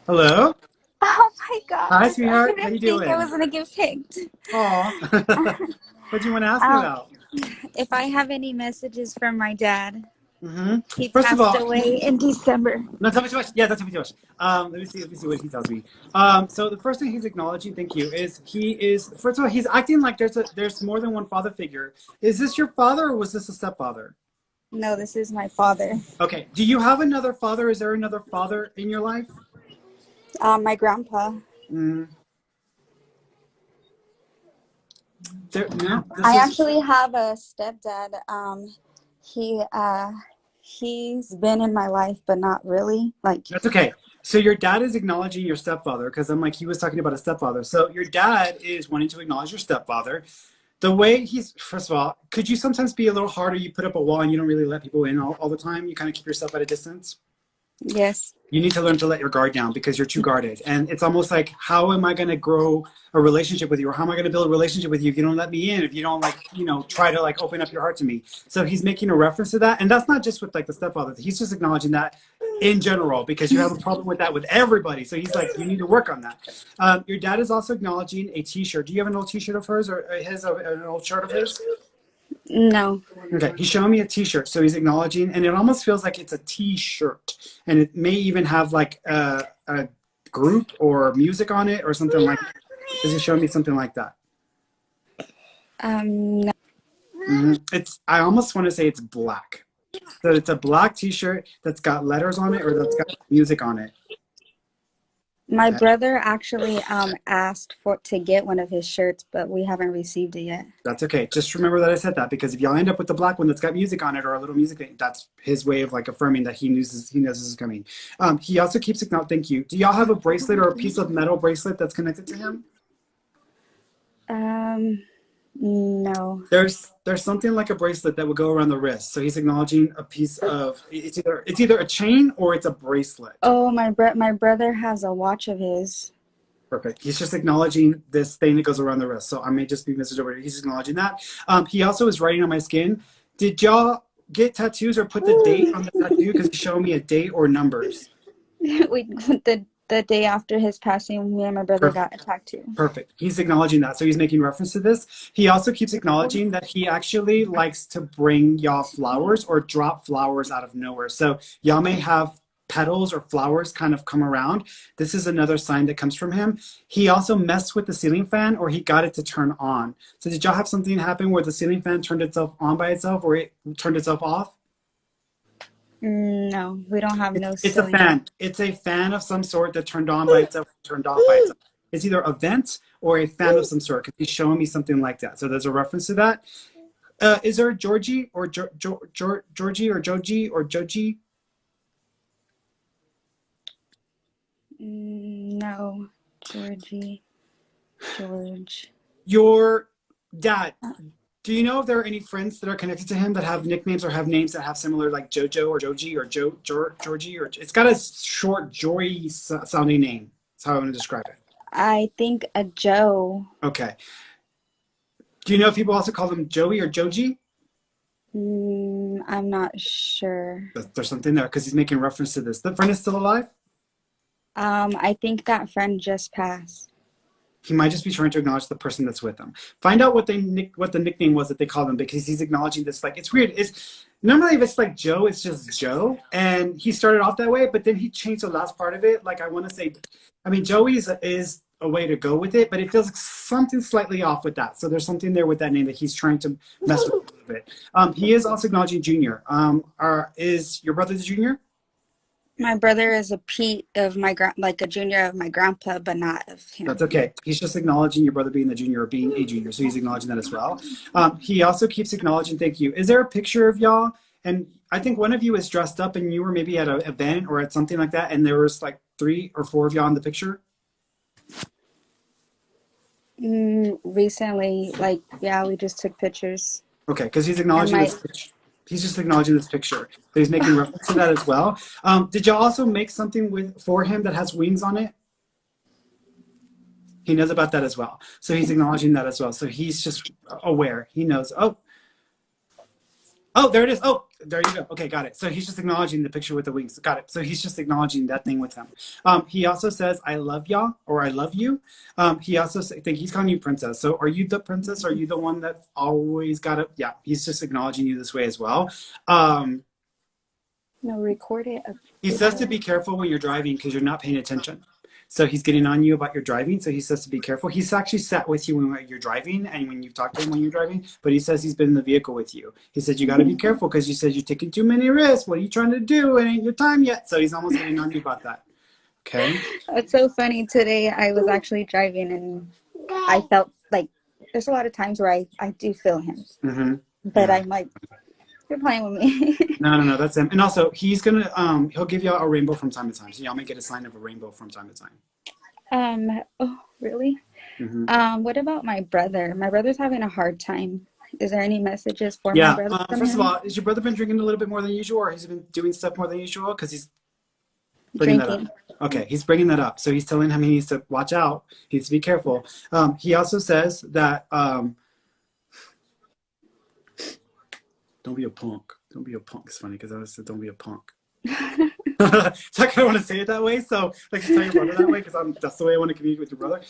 Hello. Oh my gosh, Hi, I sweetheart. How you didn't think I doing? was gonna get picked. Aw. What do you want to ask me Um, about? if I have any messages from my dad, Hmm. he First of passed all, away in December. not tell me too much. Yeah, don't tell me too much. Let me see what he tells me. So the first thing he's acknowledging, thank you, is first of all, he's acting like there's more than one father figure. Is this your father or was this a stepfather? No, this is my father. Okay. Do you have another father? Is there another father in your life? My grandpa. Mm. No, this I is actually have a stepdad. He he's been in my life, but not really. Like, that's okay. So your dad is acknowledging your stepfather because I'm like he was talking about a stepfather. So your dad is wanting to acknowledge your stepfather. The way he's, first of all, could you sometimes be a little harder? You put up a wall and you don't really let people in all the time. You kind of keep yourself at a distance. yes. You need to learn to let your guard down because you're too guarded. And it's almost like, how am I going to grow a relationship with you? Or how am I going to build a relationship with you if you don't let me in, if you don't try to open up your heart to me? So he's making a reference to that. And that's not just with the stepfather. He's just acknowledging that in general because you have a problem with that with everybody. So he's like, you need to work on that. Your dad is also acknowledging a t-shirt. Do you have an old t-shirt of hers or an old shirt of his? No. Okay, he's showing me a t-shirt, so he's acknowledging, and it almost feels like it's a t-shirt, and it may even have a group or music on it or something like that. Is he showing me something like that? No. I almost want to say it's black. So it's a black t-shirt that's got letters on it or that's got music on it. My brother actually asked to get one of his shirts, but we haven't received it yet. That's okay. Just remember that I said that because if y'all end up with the black one that's got music on it or a little music thing, that's his way of affirming that he knows this is coming. He also keeps acknowledging. Thank you. Do y'all have a bracelet or a piece of metal bracelet that's connected to him? No. There's something like a bracelet that would go around the wrist. So he's acknowledging a piece of it's either a chain or it's a bracelet. Oh, my brother has a watch of his. Perfect. He's just acknowledging this thing that goes around the wrist. So I may just be messaged over. He's acknowledging that. He also is writing on my skin. Did y'all get tattoos or put the date on the tattoo? Because he's showing me a date or numbers. The day after his passing, me and my brother got a tattoo. Perfect. He's acknowledging that. So he's making reference to this. He also keeps acknowledging that he actually likes to bring y'all flowers or drop flowers out of nowhere. So y'all may have petals or flowers kind of come around. This is another sign that comes from him. He also messed with the ceiling fan or he got it to turn on. So did y'all have something happen where the ceiling fan turned itself on by itself or it turned itself off? No, we don't have no It's a ceiling. fan. It's a fan of some sort that turned on by itself, turned off by itself. It's either a vent or a fan of some sort. Because he's showing me something like that. So there's a reference to that. Is there a Georgie or Georgie or Joji or Joji? No, George. Your dad. Do you know if there are any friends that are connected to him that have nicknames or have names that have similar, like Jojo or Joji or Georgie? Or it's got a short, joy sounding name. That's how I want to describe it. I think a Joe. Okay. Do you know if people also call them Joey or Joji? I'm not sure. There's something there because he's making reference to this. The friend is still alive? I think that friend just passed. He might just be trying to acknowledge the person that's with him. Find out what what the nickname was that they called him, because he's acknowledging this. Like, it's weird. It's normally if it's like Joe, it's just Joe, and he started off that way, but then he changed the last part of it. Like, I want to say, I mean, Joey is a way to go with it, but it feels like something slightly off with that. So there's something there with that name that he's trying to mess with a little bit. He is also acknowledging Junior. Is your brother the junior? My brother is a Pete of my like a junior of my grandpa, but not of him. That's okay. He's just acknowledging your brother being the junior or being a junior. So he's acknowledging that as well. He also keeps acknowledging, thank you. Is there a picture of y'all? And I think one of you is dressed up and you were maybe at an event or at something like that. And there was like 3 or 4 of y'all in the picture. Recently, like, yeah, we just took pictures. Okay, because he's acknowledging this picture. He's just acknowledging this picture. So he's making reference to that as well. Did y'all also make something for him that has wings on it? He knows about that as well. So he's acknowledging that as well. So he's just aware. He knows. Oh, there it is. Oh, there you go. Okay, got it. So he's just acknowledging the picture with the wings. Got it. So he's just acknowledging that thing with him. He also says, I love y'all, or I love you. He also I think he's calling you princess. So are you the princess? Are you the one that always got it? Yeah, he's just acknowledging you this way as well. No, record it. He says to be careful when you're driving because you're not paying attention. So he's getting on you about your driving. So he says to be careful. He's actually sat with you when you're driving and when you've talked to him when you're driving, but he says he's been in the vehicle with you. He said, you got to be careful because you said you're taking too many risks. What are you trying to do? It ain't your time yet. So he's almost getting on you about that. Okay. It's so funny. Today I was actually driving and I felt like there's a lot of times where I do feel him, but I'm like, you're playing with me. No, that's him. And also he's going to, he'll give you a rainbow from time to time. So y'all may get a sign of a rainbow from time to time. Oh, really? What about my brother? My brother's having a hard time. Is there any messages for my brother? First of all, has your brother been drinking a little bit more than usual, or has he been doing stuff more than usual? Because he's bringing that up. Okay, he's bringing that up. So he's telling him he needs to watch out. He needs to be careful. He also says that don't be a punk. Don't be a punk. It's funny because I said don't be a punk. So I kind of want to say it that way. So like to tell your brother that way because that's the way I want to communicate with your brother.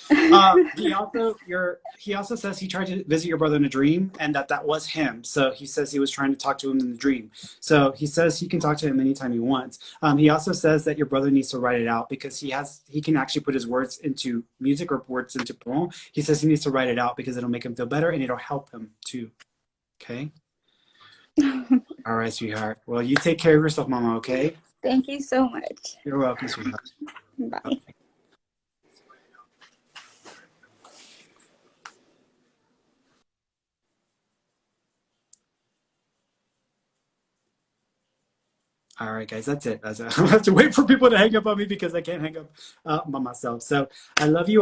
He also says he tried to visit your brother in a dream and that was him. So he says he was trying to talk to him in the dream. So he says he can talk to him anytime he wants. He also says that your brother needs to write it out because he can actually put his words into music or words into poem. He says he needs to write it out because it'll make him feel better and it'll help him too. Okay. All right, sweetheart. Well, you take care of yourself, Mama, okay? Thank you so much. You're welcome, sweetheart. Bye. All right, guys, that's it. I have to wait for people to hang up on me because I can't hang up by myself. So I love you all.